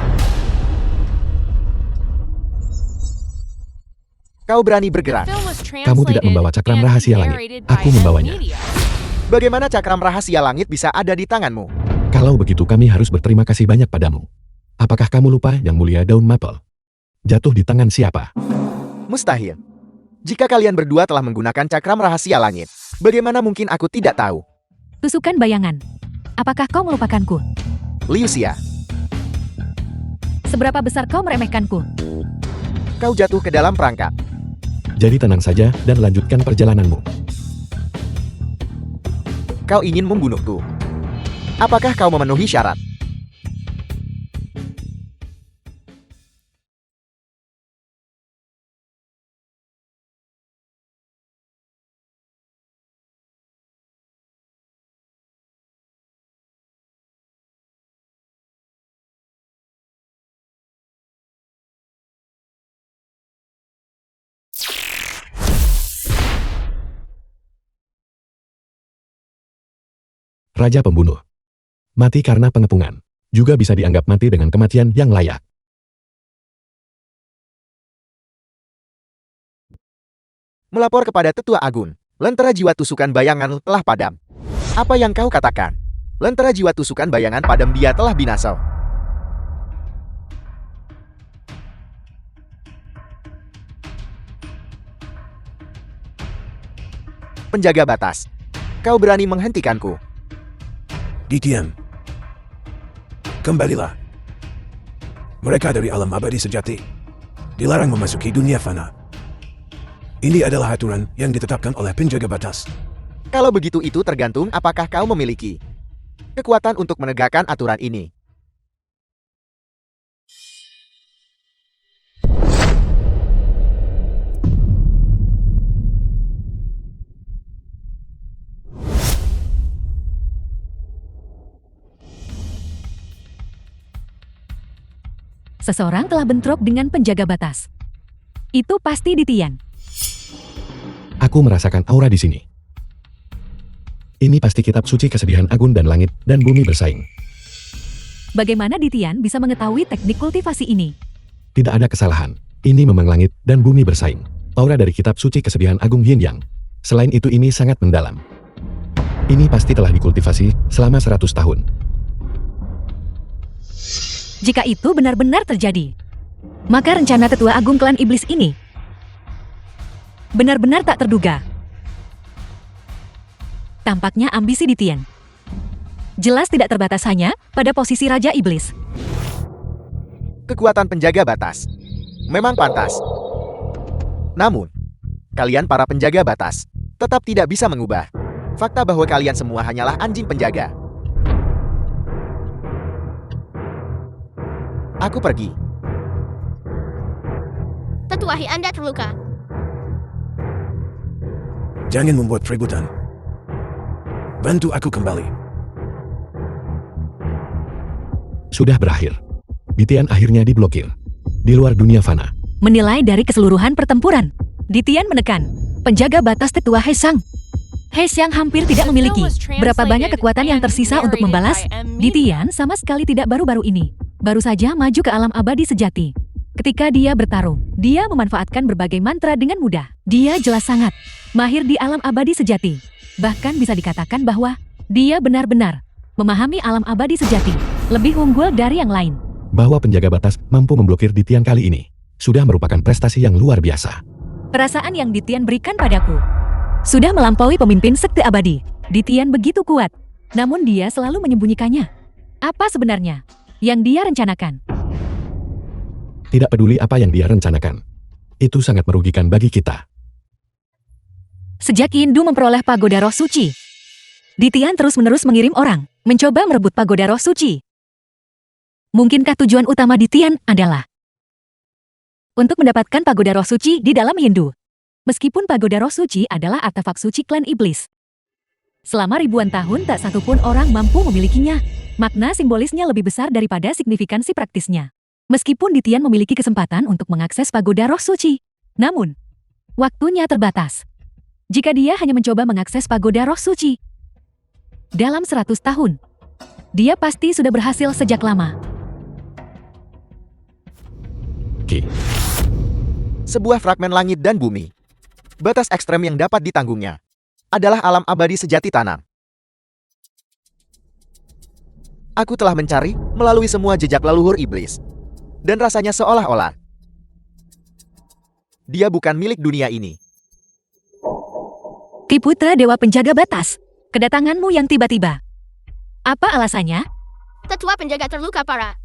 Kau berani bergerak.
Film was
Kamu tidak membawa
translated
cakram
and
rahasia langit.
narrated
Aku
by
membawanya.
M-Media.
Bagaimana cakram rahasia langit bisa ada di tanganmu?
Kalau begitu kami harus berterima kasih banyak padamu. Apakah kamu lupa yang mulia daun maple jatuh di tangan siapa?
Mustahil. Jika kalian berdua telah menggunakan cakram rahasia langit, bagaimana mungkin aku tidak tahu?
Tusukan bayangan. Apakah kau melupakanku?
Liu Xia,
Seberapa besar kau meremehkanku?
kau jatuh ke dalam perangkap.
Jadi tenang saja dan lanjutkan perjalananmu.
Kau ingin membunuhku. Apakah kau memenuhi syarat?
Raja pembunuh. Mati karena pengepungan. Juga bisa dianggap mati dengan kematian yang layak.
Melapor kepada Tetua Agun, lentera jiwa tusukan bayangan telah padam. Apa yang kau katakan? Lentera jiwa tusukan bayangan padam, dia telah binasa. Penjaga batas, kau berani menghentikanku?
Diam. Kembalilah. Mereka dari alam abadi sejati. Dilarang memasuki dunia fana. Ini adalah aturan yang ditetapkan oleh penjaga batas.
Kalau begitu itu tergantung apakah kau memiliki kekuatan untuk menegakkan aturan ini.
Seseorang telah bentrok dengan penjaga batas. Itu pasti Ditian.
Aku merasakan aura di sini. Ini pasti kitab suci kesedihan Agun dan langit dan bumi bersaing.
Bagaimana Ditian bisa mengetahui teknik kultivasi ini?
Tidak ada kesalahan. Ini memang langit dan bumi bersaing. Aura dari kitab suci kesedihan agung Yin Yang. Selain itu ini sangat mendalam. Ini pasti telah dikultivasi selama 100 tahun.
Jika itu benar-benar terjadi, maka rencana tetua agung klan iblis ini benar-benar tak terduga. Tampaknya ambisi Ditian jelas tidak terbatas hanya pada posisi Raja Iblis.
Kekuatan penjaga batas memang pantas. Namun, kalian para penjaga batas tetap tidak bisa mengubah fakta bahwa kalian semua hanyalah anjing penjaga. Aku pergi.
Tetua He Anda terluka.
Jangan membuat keributan. Bantu aku kembali.
Sudah berakhir. Ditian akhirnya diblokir. Di luar dunia fana.
Menilai dari keseluruhan pertempuran, Ditian menekan penjaga batas tetua He Sang. He Xiang hampir tidak memiliki berapa banyak kekuatan yang tersisa untuk membalas. Ditian sama sekali tidak baru-baru ini. Baru saja maju ke alam abadi sejati. Ketika dia bertarung, dia memanfaatkan berbagai mantra dengan mudah. Dia jelas sangat mahir di alam abadi sejati. Bahkan bisa dikatakan bahwa dia benar-benar memahami alam abadi sejati, lebih unggul dari yang lain.
Bahwa penjaga batas mampu memblokir Ditian kali ini sudah merupakan prestasi yang luar biasa.
Perasaan yang Ditian berikan padaku sudah melampaui pemimpin sekte abadi. Ditian begitu kuat, namun dia selalu menyembunyikannya. Apa sebenarnya yang dia rencanakan?
Tidak peduli apa yang dia rencanakan. Itu sangat merugikan bagi kita.
Sejak Hindu memperoleh pagoda roh suci, Ditian terus-menerus mengirim orang mencoba merebut pagoda roh suci. Mungkinkah tujuan utama Ditian adalah untuk mendapatkan pagoda roh suci di dalam Hindu? Meskipun pagoda roh suci adalah artefak suci klan iblis, selama ribuan tahun tak satupun orang mampu memilikinya. Makna simbolisnya lebih besar daripada signifikansi praktisnya. Meskipun Ditian memiliki kesempatan untuk mengakses pagoda roh suci, namun waktunya terbatas. Jika dia hanya mencoba mengakses pagoda roh suci dalam 100 tahun, dia pasti sudah berhasil sejak lama.
Ki.
Sebuah fragmen langit dan bumi. Batas ekstrem yang dapat ditanggungnya adalah alam abadi sejati tanam. Aku telah mencari melalui semua jejak leluhur iblis. Dan rasanya seolah-olah dia bukan milik dunia ini.
Ki Putra Dewa Penjaga Batas, kedatanganmu yang tiba-tiba. Apa alasannya?
Tetua penjaga terluka parah.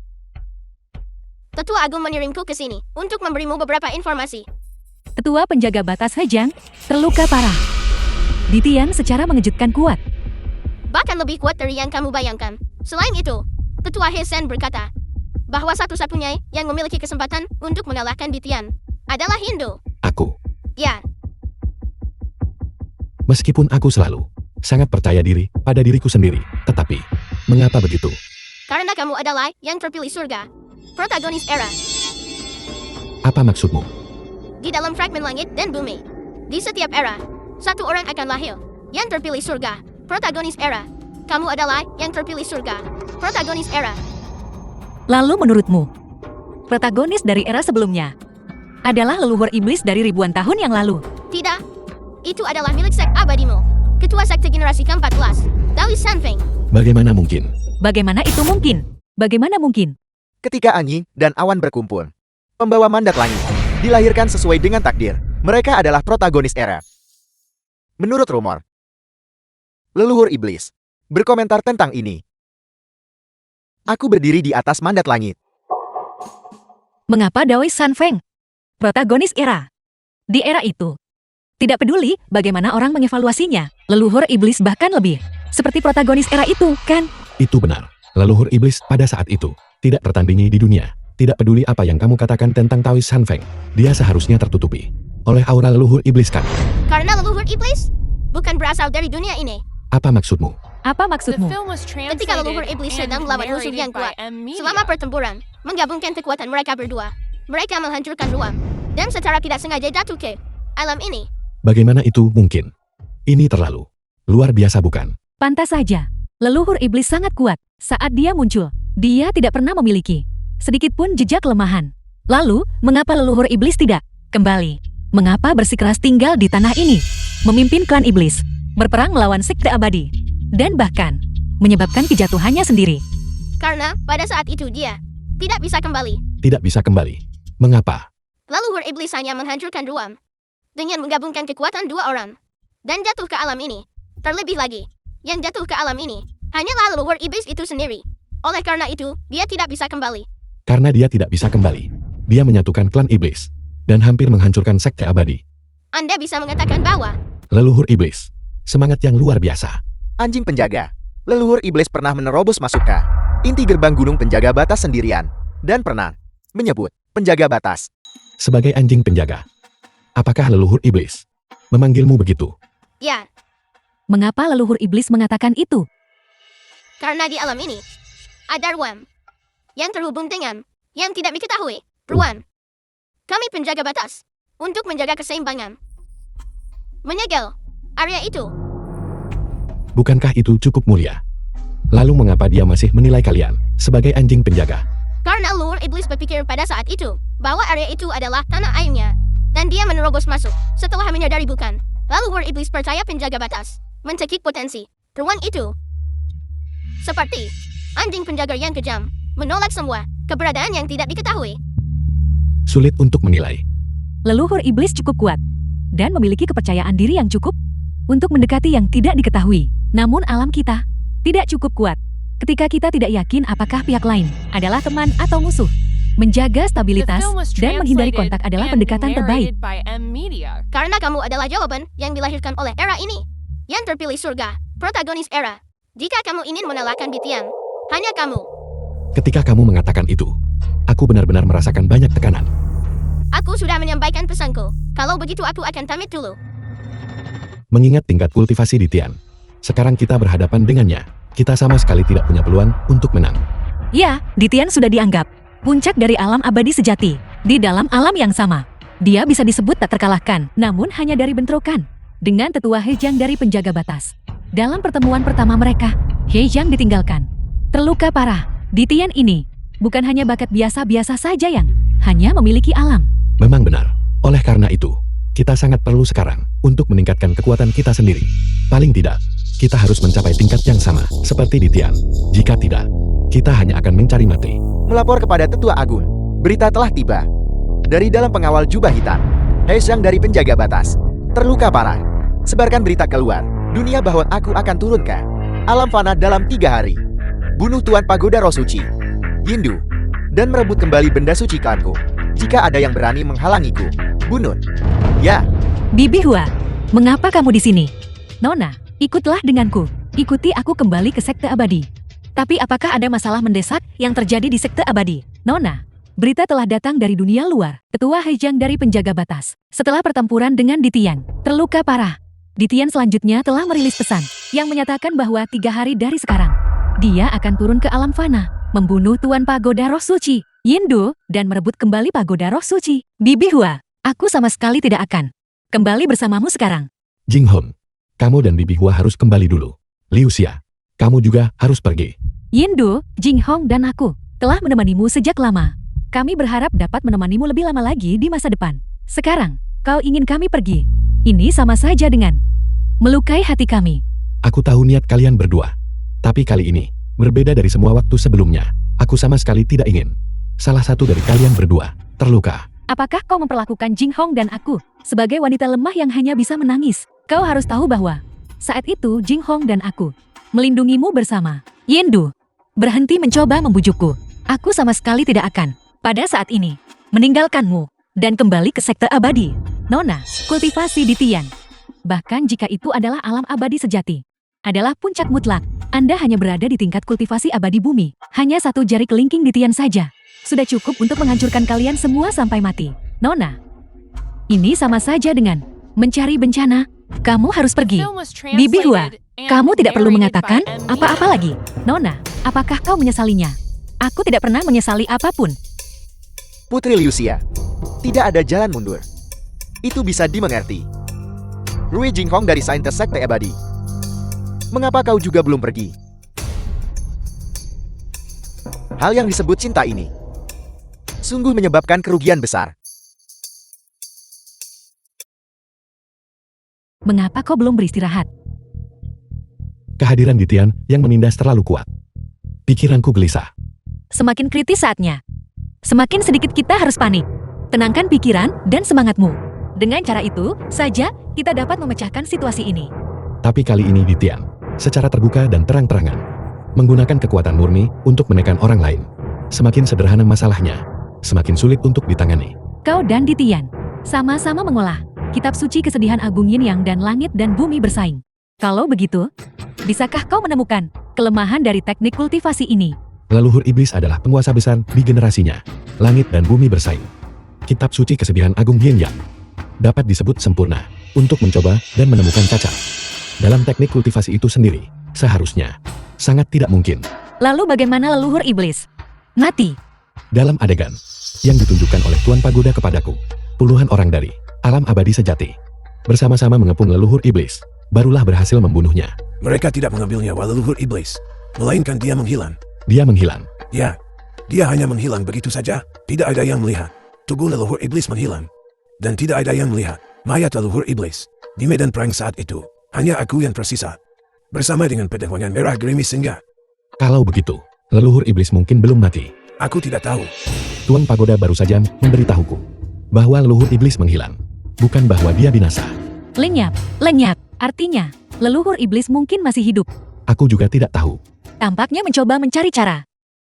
Tetua Agung mengirimku ke sini untuk memberimu beberapa informasi.
Tetua Penjaga Batas He Jiang terluka parah. Ditian secara mengejutkan kuat.
Bahkan lebih kuat dari yang kamu bayangkan. Selain itu, Tetua He Sen berkata bahwa satu-satunya yang memiliki kesempatan untuk mengalahkan Ditian adalah Hindu.
Aku.
Ya,
Meskipun aku selalu sangat percaya diri pada diriku sendiri, tetapi mengapa begitu?
karena kamu adalah yang terpilih surga. Protagonis era.
Apa maksudmu?
Di dalam fragmen langit dan bumi. Di setiap era, satu orang akan lahir yang terpilih surga. Protagonis era. Kamu adalah yang terpilih surga. Protagonis era.
Lalu menurutmu, protagonis dari era sebelumnya adalah leluhur iblis dari ribuan tahun yang lalu?
Tidak. Itu adalah milik sek abadimu. Ketua sekte generasi ke-14, Dali Sanfeng.
Bagaimana mungkin?
Bagaimana itu mungkin? Bagaimana mungkin?
Ketika angin dan awan berkumpul, pembawa mandat langit dilahirkan sesuai dengan takdir. Mereka adalah protagonis era. Menurut rumor, leluhur iblis berkomentar tentang ini. Aku berdiri di atas mandat langit.
Mengapa Dawei Sanfeng, protagonis era? Di era itu, tidak peduli bagaimana orang mengevaluasinya, leluhur iblis bahkan lebih seperti protagonis era itu, kan?
Itu benar. Leluhur iblis pada saat itu tidak tertandingi di dunia. Tidak peduli apa yang kamu katakan tentang Taoist Sanfeng, dia seharusnya tertutupi oleh aura leluhur iblis kan?
Karena leluhur iblis bukan berasal dari dunia ini.
Apa maksudmu?
Apa
The
maksudmu?
film was
Ketika leluhur
translated
iblis
and
sedang melawan musuh yang
narrated by
kuat,
M Media.
selama pertempuran, menggabungkan kekuatan mereka berdua. Mereka menghancurkan ruang, dan secara tidak sengaja jatuh ke alam ini.
Bagaimana itu mungkin? Ini terlalu luar biasa bukan?
Pantas saja, leluhur iblis sangat kuat saat dia muncul. Dia tidak pernah memiliki sedikit pun jejak kelemahan. Lalu, mengapa leluhur iblis tidak kembali? Mengapa bersikeras tinggal di tanah ini? Memimpin klan iblis, berperang melawan sekte abadi, dan bahkan menyebabkan kejatuhannya sendiri.
Karena pada saat itu dia tidak bisa kembali.
Tidak bisa kembali. Mengapa?
Leluhur iblis hanya menghancurkan ruang dengan menggabungkan kekuatan dua orang dan jatuh ke alam ini. Terlebih lagi, yang jatuh ke alam ini hanyalah leluhur iblis itu sendiri. Oleh karena itu, dia tidak bisa kembali.
Karena dia tidak bisa kembali. Dia menyatukan klan iblis dan hampir menghancurkan sekte abadi.
Anda bisa mengatakan bahwa
Leluhur iblis. Semangat yang luar biasa.
Anjing penjaga. Leluhur iblis pernah menerobos masuk ke inti gerbang gunung penjaga batas sendirian dan pernah menyebut penjaga batas.
Sebagai anjing penjaga. Apakah leluhur iblis memanggilmu begitu?
ya,
Mengapa leluhur iblis mengatakan itu?
karena di alam ini ada ruang yang terhubung dengan yang tidak diketahui. Ruang. Kami penjaga batas untuk menjaga keseimbangan. Menyegel area itu.
Bukankah itu cukup mulia? Lalu mengapa dia masih menilai kalian sebagai anjing penjaga?
Karena leluhur iblis berpikir pada saat itu bahwa area itu adalah tanah airnya. Dan dia menerobos masuk setelah menyadari bukan. Leluhur iblis percaya penjaga batas mencekik potensi ruang itu. Seperti anjing penjaga yang kejam, menolak semua keberadaan yang tidak diketahui.
Sulit untuk menilai.
Leluhur iblis cukup kuat dan memiliki kepercayaan diri yang cukup untuk mendekati yang tidak diketahui. Namun alam kita tidak cukup kuat ketika kita tidak yakin apakah pihak lain adalah teman atau musuh. Menjaga
The
stabilitas
film was
dan menghindari
translated
kontak adalah
and
pendekatan terbaik.
narrated by M Media.
Karena kamu adalah jawaban yang dilahirkan oleh era ini. Yang terpilih surga, protagonis era. Jika kamu ingin mengalahkan Bitian, hanya kamu.
Ketika kamu mengatakan itu, aku benar-benar merasakan banyak tekanan.
Aku sudah menyampaikan pesanku. Kalau begitu aku akan pamit dulu.
Mengingat tingkat kultivasi di Tian, sekarang kita berhadapan dengannya. Kita sama sekali tidak punya peluang untuk menang.
Ya, Ditian sudah dianggap puncak dari alam abadi sejati. Di dalam alam yang sama, dia bisa disebut tak terkalahkan, namun hanya dari bentrokan dengan tetua Heijang dari penjaga batas. Dalam pertemuan pertama mereka, Heijang ditinggalkan, terluka parah. Ditian ini bukan hanya bakat biasa-biasa saja yang hanya memiliki alam.
Memang benar. Oleh karena itu, kita sangat perlu sekarang untuk meningkatkan kekuatan kita sendiri. Paling tidak, kita harus mencapai tingkat yang sama seperti di Tian. Jika tidak, kita hanya akan mencari mati.
Melapor kepada Tetua Agun. Berita telah tiba. Dari dalam pengawal jubah hitam, Heijang dari penjaga batas terluka parah. Sebarkan berita keluar dunia bahwa aku akan turun ke alam fana dalam 3 hari. Bunuh Tuan Pagoda Roh Suci, Yindu, dan merebut kembali benda suci klanku. Jika ada yang berani menghalangiku, bunuh. Ya,
Bibi Hua, mengapa kamu di sini? Nona, ikutlah denganku. Ikuti aku kembali ke sekte abadi. Tapi apakah ada masalah mendesak yang terjadi di sekte abadi? Nona, berita telah datang dari dunia luar. Ketua Heijang dari penjaga batas, setelah pertempuran dengan Ditian, terluka parah. Ditian selanjutnya telah merilis pesan yang menyatakan bahwa 3 hari dari sekarang, dia akan turun ke alam fana, membunuh Tuan Pagoda Roh Suci, Yindu, dan merebut kembali Pagoda Roh Suci. Bibi Hua, aku sama sekali tidak akan kembali bersamamu sekarang.
Jing Hon, kamu dan Bibi Hua harus kembali dulu. Liu Xia, kamu juga harus pergi.
Yindu, Jing Hong, dan aku telah menemanimu sejak lama. Kami berharap dapat menemanimu lebih lama lagi di masa depan. Sekarang, kau ingin kami pergi. Ini sama saja dengan melukai hati kami.
Aku tahu niat kalian berdua. Tapi kali ini, berbeda dari semua waktu sebelumnya. Aku sama sekali tidak ingin salah satu dari kalian berdua terluka.
Apakah kau memperlakukan Jing Hong dan aku sebagai wanita lemah yang hanya bisa menangis? Kau harus tahu bahwa saat itu Jing Hong dan aku melindungimu bersama. Yindu, berhenti mencoba membujukku. Aku sama sekali tidak akan pada saat ini meninggalkanmu dan kembali ke sekte abadi. Nona, kultivasi di Tian. Bahkan jika itu adalah alam abadi sejati, adalah puncak mutlak. Anda hanya berada di tingkat kultivasi abadi bumi. Hanya 1 jari kelingking di Tian saja sudah cukup untuk menghancurkan kalian semua sampai mati. Nona, ini sama saja dengan mencari bencana. Kamu harus pergi.
Film was
Bibi Hua,
translated and
kamu tidak perlu
narrated
mengatakan
by M
apa-apa
Media.
lagi. Nona, apakah kau menyesalinya? Aku tidak pernah menyesali apapun.
Putri Liu Xia, tidak ada jalan mundur. Itu bisa dimengerti. Rui Jinghong dari Saintes Sekte Abadi. Mengapa kau juga belum pergi? hal yang disebut cinta ini sungguh menyebabkan kerugian besar.
Mengapa kau belum beristirahat?
Kehadiran Ditian yang menindas terlalu kuat. Pikiranku gelisah.
Semakin kritis saatnya. Semakin sedikit kita harus panik. Tenangkan pikiran dan semangatmu. Dengan cara itu saja kita dapat memecahkan situasi ini.
Tapi kali ini Ditian, secara terbuka dan terang-terangan, menggunakan kekuatan murni untuk menekan orang lain. Semakin sederhana masalahnya, semakin sulit untuk ditangani.
Kau dan Ditian sama-sama mengolah kitab suci kesedihan Agung Yin Yang dan langit dan bumi bersaing. Kalau begitu, bisakah kau menemukan kelemahan dari teknik kultivasi ini?
Leluhur iblis adalah penguasa besar di generasinya. Langit dan bumi bersaing. Kitab suci kesedihan Agung Yin Yang dapat disebut sempurna untuk mencoba dan menemukan cacat. Dalam teknik kultivasi itu sendiri, seharusnya sangat tidak mungkin.
Lalu bagaimana leluhur iblis? Mati.
Dalam adegan yang ditunjukkan oleh Tuan Pagoda kepadaku, puluhan orang dari alam abadi sejati bersama-sama mengepung leluhur iblis, barulah berhasil membunuhnya.
Mereka tidak mengambil nyawa leluhur iblis, melainkan dia menghilang.
Dia menghilang.
Ya, dia hanya menghilang begitu saja. Tidak ada yang melihat tubuh leluhur iblis menghilang. Dan tidak ada yang melihat mayat leluhur iblis di medan perang saat itu. Hanya aku yang tersisa, bersama dengan pedang merah gerimis singa.
Kalau begitu, leluhur iblis mungkin belum mati.
Aku tidak tahu.
Tuan Pagoda baru saja memberitahuku bahwa leluhur iblis menghilang, bukan bahwa dia binasa.
Lenyap, lenyap. Artinya, leluhur iblis mungkin masih hidup.
Aku juga tidak tahu.
Tampaknya mencoba mencari cara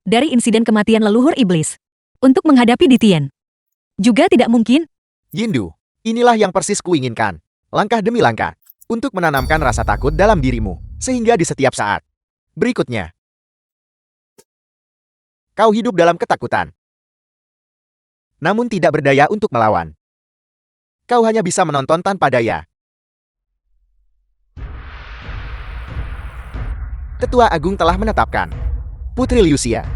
dari insiden kematian leluhur iblis untuk menghadapi Ditian. Juga tidak mungkin.
Yindu, inilah yang persis kuinginkan. Langkah demi langkah, untuk menanamkan rasa takut dalam dirimu, sehingga di setiap saat berikutnya, kau hidup dalam ketakutan. Namun tidak berdaya untuk melawan. Kau hanya bisa menonton tanpa daya. Tetua Agung telah menetapkan, Putri Liusia,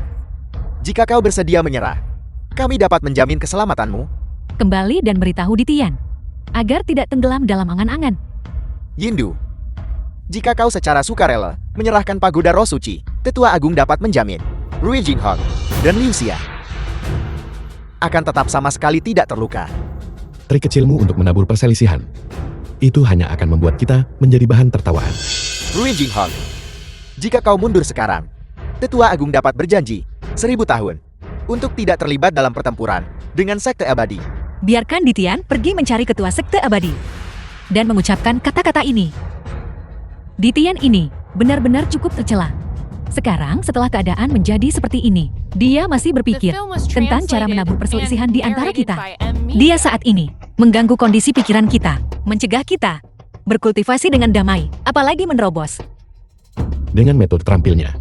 jika kau bersedia menyerah, kami dapat menjamin keselamatanmu.
Kembali dan beritahu Ditian agar tidak tenggelam dalam angan-angan.
Yindu, jika kau secara sukarela menyerahkan pagoda roh suci, Tetua Agung dapat menjamin Rui Jinghong dan Liusia akan tetap sama sekali tidak terluka.
Trik kecilmu untuk menabur perselisihan, itu hanya akan membuat kita menjadi bahan tertawaan.
Rui Jinghong, jika kau mundur sekarang, Tetua Agung dapat berjanji 1000 tahun untuk tidak terlibat dalam pertempuran dengan Sekte Abadi.
Biarkan Ditian pergi mencari ketua Sekte Abadi dan mengucapkan kata-kata ini. Ditian ini benar-benar cukup tercela. Sekarang setelah keadaan menjadi seperti ini, dia masih berpikir tentang cara menabur perselisihan di antara kita. Dia saat ini mengganggu kondisi pikiran kita, mencegah kita berkultivasi dengan damai, apalagi menerobos.
Dengan metode terampilnya,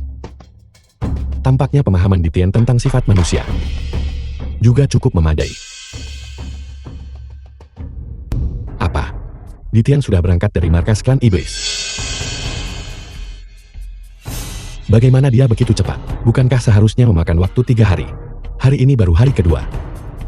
tampaknya pemahaman Ditian tentang sifat manusia juga cukup memadai. Apa? Ditian sudah berangkat dari markas klan iblis. Bagaimana dia begitu cepat? Bukankah seharusnya memakan waktu 3 hari? Hari ini baru hari kedua.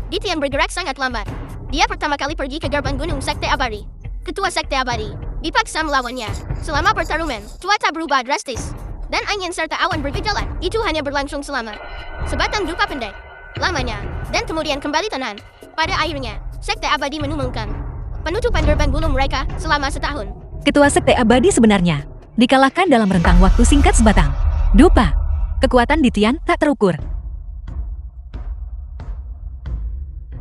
Ditian bergerak sangat lambat. Dia pertama kali pergi ke gerbang gunung Sekte Abadi. Ketua Sekte Abadi dipaksa melawannya. Selama pertarungan, cuaca berubah drastis. Dan angin serta awan bergejolak. Itu hanya berlangsung selama sebatang dupa pendek lamanya. Dan kemudian kembali tenang. Pada akhirnya, Sekte Abadi mengumumkan penutupan gerbang gunung mereka selama setahun.
Ketua Sekte Abadi sebenarnya dikalahkan dalam rentang waktu singkat sebatang dupa. Kekuatan Ditian tak terukur.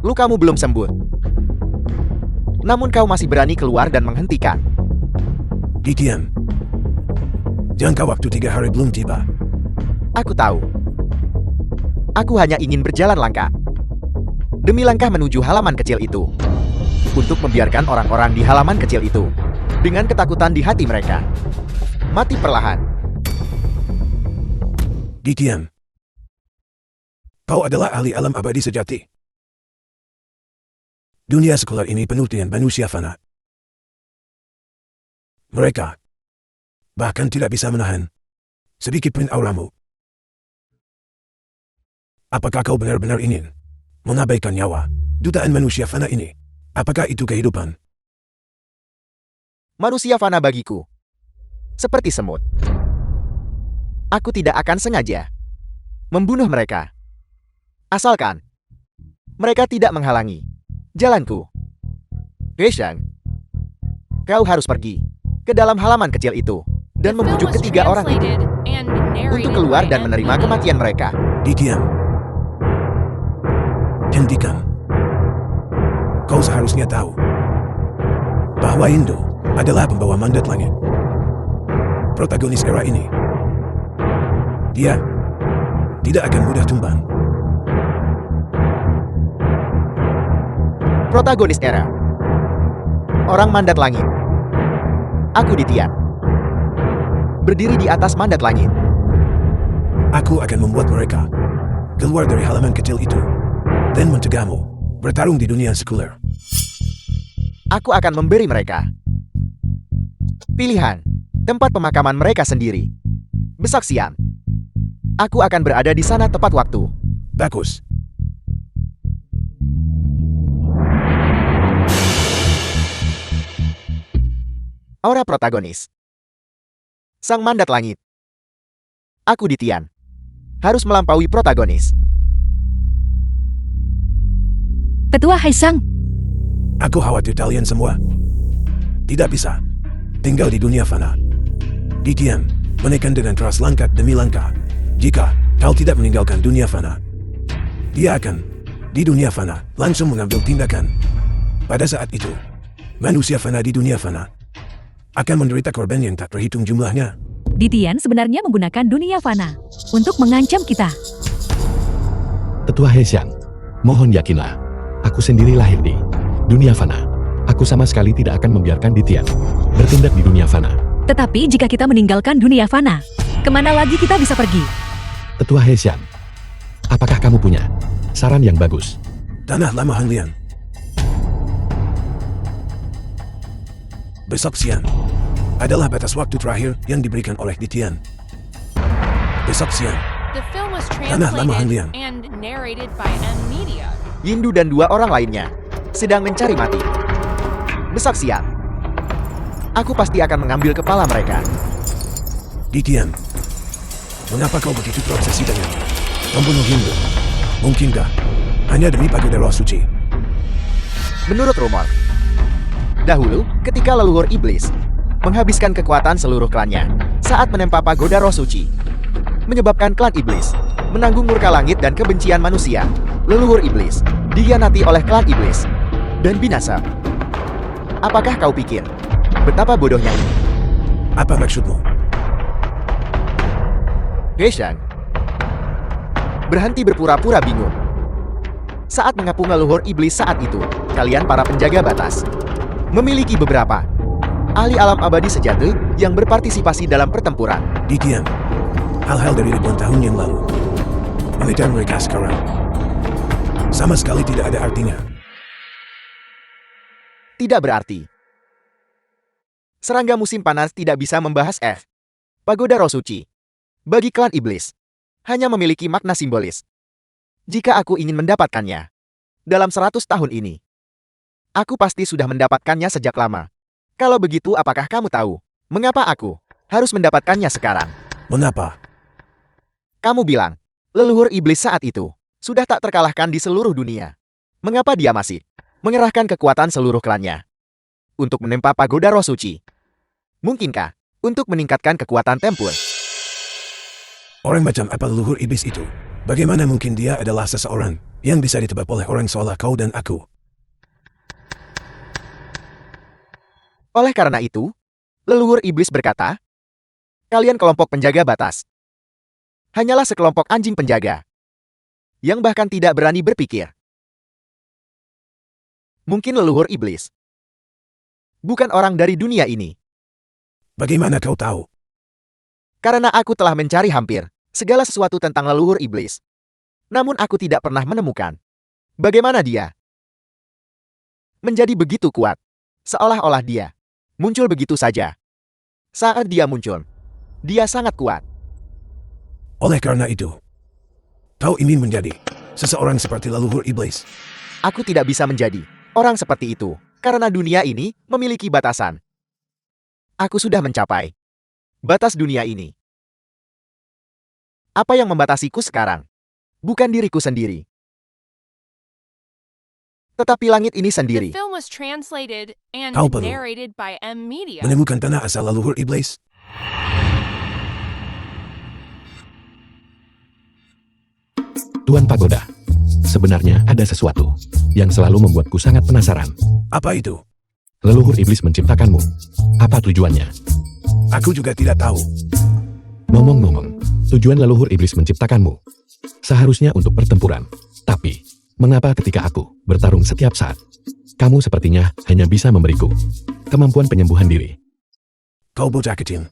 Lukamu belum sembuh. Namun kau masih berani keluar dan menghentikan.
Ditian, jangka waktu 3 hari belum tiba.
Aku tahu. Aku hanya ingin berjalan langkah demi langkah menuju halaman kecil itu. Untuk membiarkan orang-orang di halaman kecil itu dengan ketakutan di hati mereka mati perlahan.
Ditian, kau adalah ahli alam abadi sejati. Dunia sekolah ini penuh dengan manusia fana. Mereka bahkan tidak bisa menahan sedikit pun auramu. Apakah kau benar-benar ingin mengabaikan nyawa jutaan manusia fana ini? Apakah itu kehidupan?
Manusia fana bagiku seperti semut. Aku tidak akan sengaja membunuh mereka. Asalkan mereka tidak menghalangi jalanku. Heishang, kau harus pergi ke dalam halaman kecil itu
The
dan
film
membujuk
was
ketiga orang itu
translated and narrated
untuk keluar
by
dan
M.
menerima
Media.
kematian mereka.
Diam. Hentikan. Kau seharusnya tahu bahwa Indo adalah pembawa mandat langit. Protagonis era ini. Dia tidak akan mudah tumbang.
Protagonis era. Orang mandat langit. Aku Ditian. Berdiri di atas mandat langit.
Aku akan membuat mereka keluar dari halaman kecil itu dan mencegahmu bertarung di dunia sekuler.
Aku akan memberi mereka pilihan tempat pemakaman mereka sendiri. Besaksian. Aku akan berada di sana tepat waktu.
Bagus.
Aura protagonis. Sang mandat langit. Aku Ditian. Harus melampaui protagonis.
Petua Heishang,
Aku khawatir kalian semua tidak bisa tinggal di dunia fana. Ditian menekan dengan keras langkah demi langkah. Jika kau tidak meninggalkan dunia fana, dia akan di dunia fana langsung mengambil tindakan. Pada saat itu, manusia fana di dunia fana akan menderita korban yang tak terhitung jumlahnya.
Ditian sebenarnya menggunakan dunia fana untuk mengancam kita.
Tetua Heishang, mohon yakinlah. Aku sendiri lahir di dunia fana. Aku sama sekali tidak akan membiarkan Ditian bertindak di dunia fana.
Tetapi jika kita meninggalkan dunia fana, kemana lagi kita bisa pergi?
Tetua Heishang, apakah kamu punya saran yang bagus?
Tanah lama Hanglian. Besok siang adalah batas waktu terakhir yang diberikan oleh Ditian. Besok siang,
The film was
Tanah Lama
translated
Hanglian.
and narrated by M. Media.
Yindu dan dua orang lainnya sedang mencari mati. Besaksian. Aku pasti akan mengambil kepala mereka.
Ditian, mengapa kau begitu terobsesi dengan membunuh Hindu? Mungkinkah hanya demi pagoda roh suci?
Menurut rumor, dahulu ketika leluhur iblis menghabiskan kekuatan seluruh klannya saat menempa pagoda roh suci, menyebabkan klan iblis menanggung murka langit dan kebencian manusia. Leluhur iblis dikhianati oleh klan iblis dan binasa. Apakah kau pikir betapa bodohnya ini?
Apa maksudmu?
Heishang, berhenti berpura-pura bingung. Saat mengepung leluhur iblis saat itu, kalian para penjaga batas memiliki beberapa ahli alam abadi sejati yang berpartisipasi dalam pertempuran.
Ditian, hal-hal dari ribuan tahun yang lalu. Mengejar mereka sekarang sama sekali tidak ada artinya.
Tidak berarti serangga musim panas tidak bisa membahas pagoda roh suci. Bagi klan iblis, hanya memiliki makna simbolis. Jika aku ingin mendapatkannya dalam 100 tahun ini, aku pasti sudah mendapatkannya sejak lama. Kalau begitu, apakah kamu tahu mengapa aku harus mendapatkannya sekarang?
Mengapa?
Kamu bilang, leluhur iblis saat itu sudah tak terkalahkan di seluruh dunia. Mengapa dia masih mengerahkan kekuatan seluruh klannya untuk menempa pagoda roh suci? Mungkinkah untuk meningkatkan kekuatan tempur?
Orang macam apa leluhur iblis itu? Bagaimana mungkin dia adalah seseorang yang bisa ditebak oleh orang seolah kau dan aku?
Oleh karena itu, leluhur iblis berkata, kalian kelompok penjaga batas hanyalah sekelompok anjing penjaga yang bahkan tidak berani berpikir. Mungkin leluhur iblis bukan orang dari dunia ini.
Bagaimana kau tahu?
Karena aku telah mencari hampir segala sesuatu tentang leluhur iblis. Namun aku tidak pernah menemukan bagaimana dia menjadi begitu kuat. Seolah-olah dia muncul begitu saja. Saat dia muncul, dia sangat kuat.
Oleh karena itu, kau ingin menjadi seseorang seperti leluhur iblis.
Aku tidak bisa menjadi orang seperti itu karena dunia ini memiliki batasan. Aku sudah mencapai batas dunia ini. Apa yang membatasiku sekarang? Bukan diriku sendiri, tetapi langit ini
The
sendiri.
film was translated and
Kau perlu
narrated by M Media.
Menemukan tanah asal leluhur iblis.
Tuan Pagoda, sebenarnya ada sesuatu yang selalu membuatku sangat penasaran.
Apa itu?
Leluhur iblis menciptakanmu. Apa tujuannya?
Aku juga tidak tahu.
Ngomong-ngomong, tujuan leluhur iblis menciptakanmu seharusnya untuk pertempuran. Tapi, mengapa ketika aku bertarung setiap saat, kamu sepertinya hanya bisa memberiku kemampuan penyembuhan diri?
Kau bocah kecil.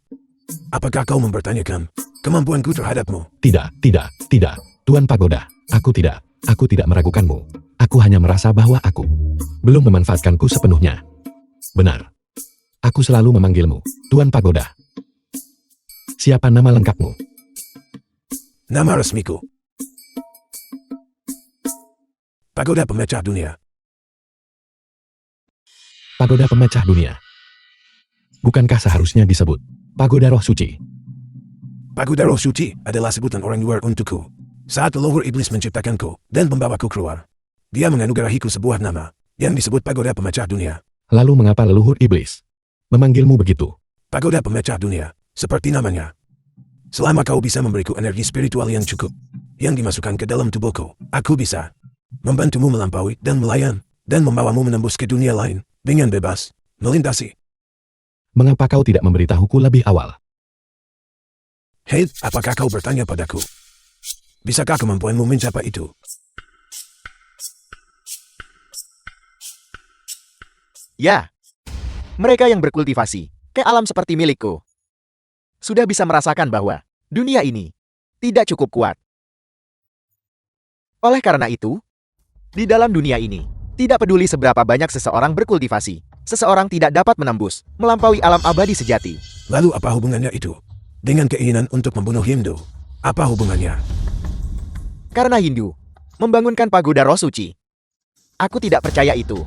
Apakah kau mempertanyakan kemampuanku terhadapmu?
Tidak. Tuan Pagoda, aku tidak meragukanmu. Aku hanya merasa bahwa aku belum memanfaatkanku sepenuhnya. Benar. Aku selalu memanggilmu, Tuan Pagoda. Siapa nama lengkapmu?
Nama resmiku. Pagoda Pemecah Dunia.
Pagoda Pemecah Dunia. Bukankah seharusnya disebut Pagoda Roh Suci?
Pagoda Roh Suci adalah sebutan orang luar untukku. Saat leluhur iblis menciptakanku dan membawaku keluar, dia menganugerahiku sebuah nama yang disebut Pagoda Pemecah Dunia.
Lalu mengapa leluhur iblis memanggilmu begitu?
Pagoda Pemecah Dunia, seperti namanya. Selama kau bisa memberiku energi spiritual yang cukup, yang dimasukkan ke dalam tubuhku, aku bisa membantumu melampaui dan melayan, dan membawamu menembus ke dunia lain, dengan bebas, melintasi.
Mengapa kau tidak memberitahuku lebih awal?
Hei, apakah kau bertanya padaku? Bisakah kemampuanmu mencapai itu?
Ya, mereka yang berkultivasi ke alam seperti milikku sudah bisa merasakan bahwa dunia ini tidak cukup kuat. Oleh karena itu, di dalam dunia ini, tidak peduli seberapa banyak seseorang berkultivasi, seseorang tidak dapat menembus, melampaui alam abadi sejati.
Lalu apa hubungannya itu dengan keinginan untuk membunuh Hindu? Apa hubungannya?
Karena Hindu membangunkan pagoda roh suci. Aku tidak percaya itu.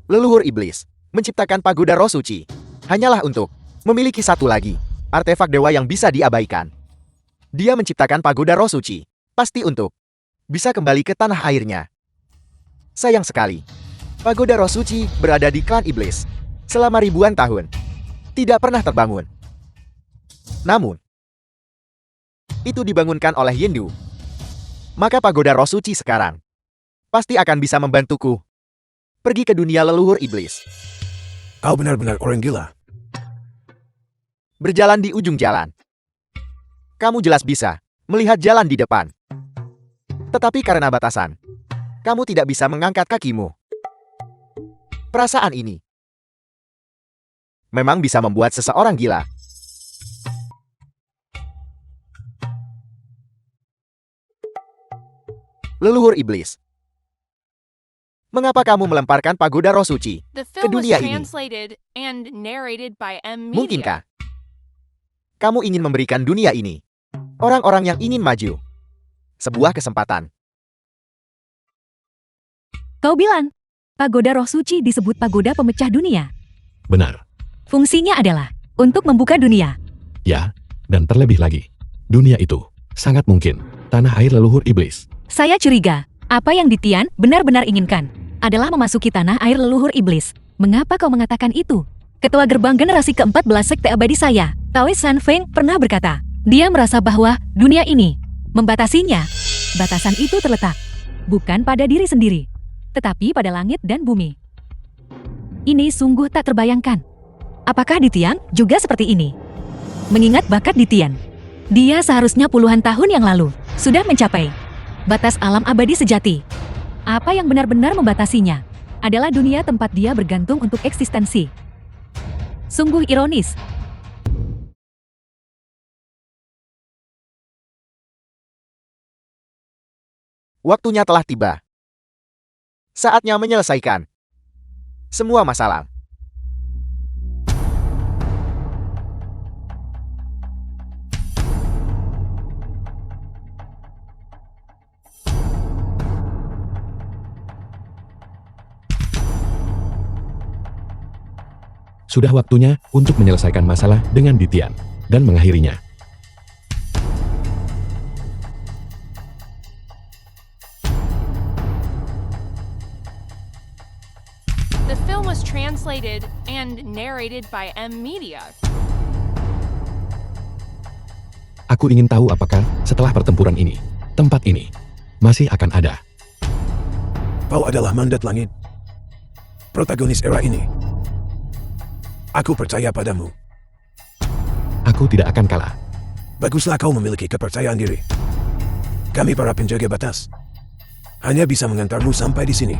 Leluhur iblis menciptakan pagoda roh suci hanyalah untuk memiliki satu lagi artefak dewa yang bisa diabaikan. Dia menciptakan pagoda roh suci pasti untuk bisa kembali ke tanah airnya. Sayang sekali, pagoda roh suci berada di klan iblis selama ribuan tahun, tidak pernah terbangun. Namun, itu dibangunkan oleh Hindu. Maka pagoda roh suci sekarang pasti akan bisa membantuku pergi ke dunia leluhur iblis.
Kau benar-benar orang gila.
Berjalan di ujung jalan. Kamu jelas bisa melihat jalan di depan. Tetapi karena batasan, kamu tidak bisa mengangkat kakimu. Perasaan ini memang bisa membuat seseorang gila. Leluhur iblis, mengapa kamu melemparkan pagoda roh suci
The
ke
film was
dunia ini?
translated and narrated by M Media.
Mungkinkah kamu ingin memberikan dunia ini orang-orang yang ingin maju sebuah kesempatan?
Kau bilang, pagoda roh suci disebut pagoda pemecah dunia.
Benar.
Fungsinya adalah untuk membuka dunia.
Ya, dan terlebih lagi, dunia itu sangat mungkin tanah air leluhur iblis.
Saya curiga, apa yang Ditian benar-benar inginkan adalah memasuki tanah air leluhur iblis. Mengapa kau mengatakan itu? Ketua gerbang generasi ke-14 sekte abadi saya, Taoist San Feng, pernah berkata, dia merasa bahwa dunia ini membatasinya. Batasan itu terletak bukan pada diri sendiri, tetapi pada langit dan bumi. Ini sungguh tak terbayangkan. Apakah Ditian juga seperti ini? Mengingat bakat Ditian, dia seharusnya puluhan tahun yang lalu sudah mencapai batas alam abadi sejati. Apa yang benar-benar membatasinya adalah dunia tempat dia bergantung untuk eksistensi. Sungguh ironis.
Waktunya telah tiba. Saatnya menyelesaikan semua masalah.
Sudah waktunya untuk menyelesaikan masalah dengan Ditian dan mengakhirinya.
The film was translated and narrated by M Media.
Aku ingin tahu apakah setelah pertempuran ini, tempat ini masih akan ada.
Kau adalah mandat langit. Protagonis era ini. Aku percaya padamu.
Aku tidak akan kalah.
Baguslah kau memiliki kepercayaan diri. Kami para penjaga batas hanya bisa mengantarmu sampai di sini.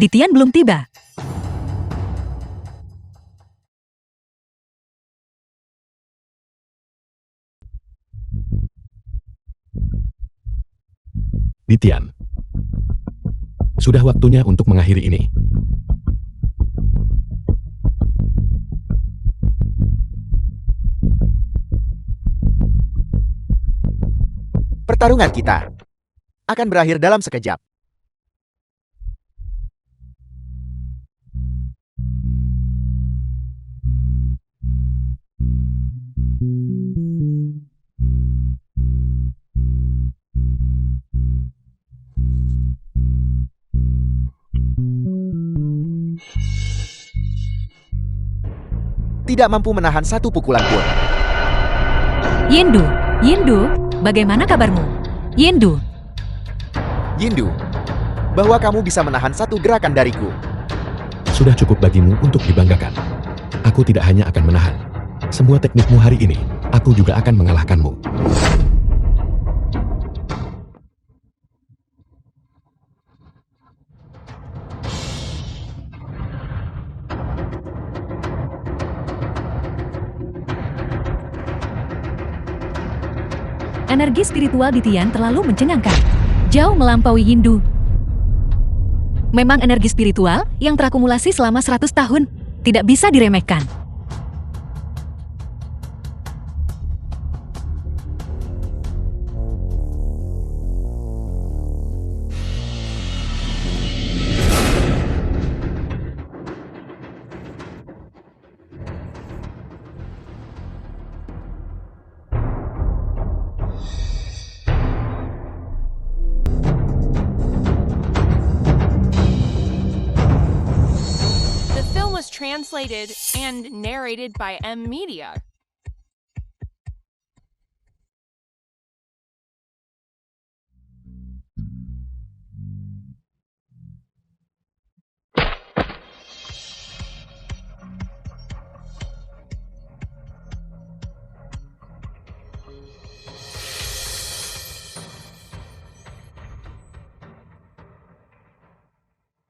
Ditian belum tiba.
Ditian. Sudah waktunya untuk mengakhiri ini.
Pertarungan kita akan berakhir dalam sekejap. Tidak mampu menahan satu pukulan pun.
Yindu, Yindu, bagaimana kabarmu? Yindu,
Yindu, bahwa kamu bisa menahan satu gerakan dariku.
Sudah cukup bagimu untuk dibanggakan. Aku tidak hanya akan menahan semua teknikmu hari ini, aku juga akan mengalahkanmu.
energi spiritual Ditian terlalu mencengangkan. Jauh melampaui Yindu. Memang energi spiritual yang terakumulasi selama 100 tahun tidak bisa diremehkan.
Translated and narrated by M Media.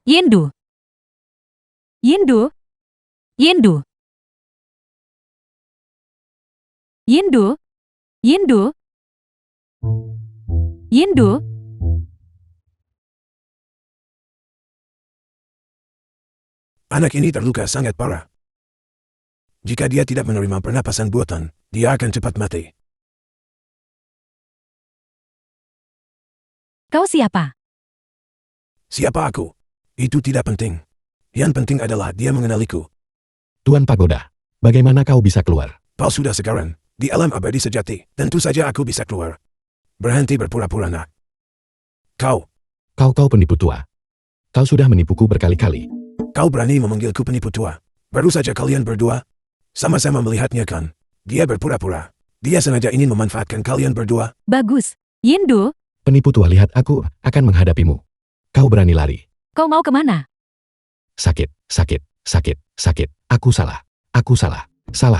Yindu. Yindu. Yindu. Yindu. Yindu. Yindu.
Anak ini terluka sangat parah. Jika dia tidak menerima pernapasan buatan, dia akan cepat mati.
Kau siapa?
Siapa aku? Itu tidak penting. Yang penting adalah dia mengenaliku.
Tuan Pagoda, bagaimana kau bisa keluar?
Kau sudah sekarang, di alam abadi sejati, tentu saja aku bisa keluar. Berhenti berpura-pura nak. Kau
Penipu tua. Kau sudah menipuku berkali-kali.
Kau berani memanggilku penipu tua. Baru saja kalian berdua sama-sama melihatnya kan. Dia berpura-pura. Dia sengaja ingin memanfaatkan kalian berdua.
Bagus. Yindu,
Penipu tua, lihat aku akan menghadapimu. Kau berani lari.
kau mau kemana?
Sakit. Aku salah. Salah.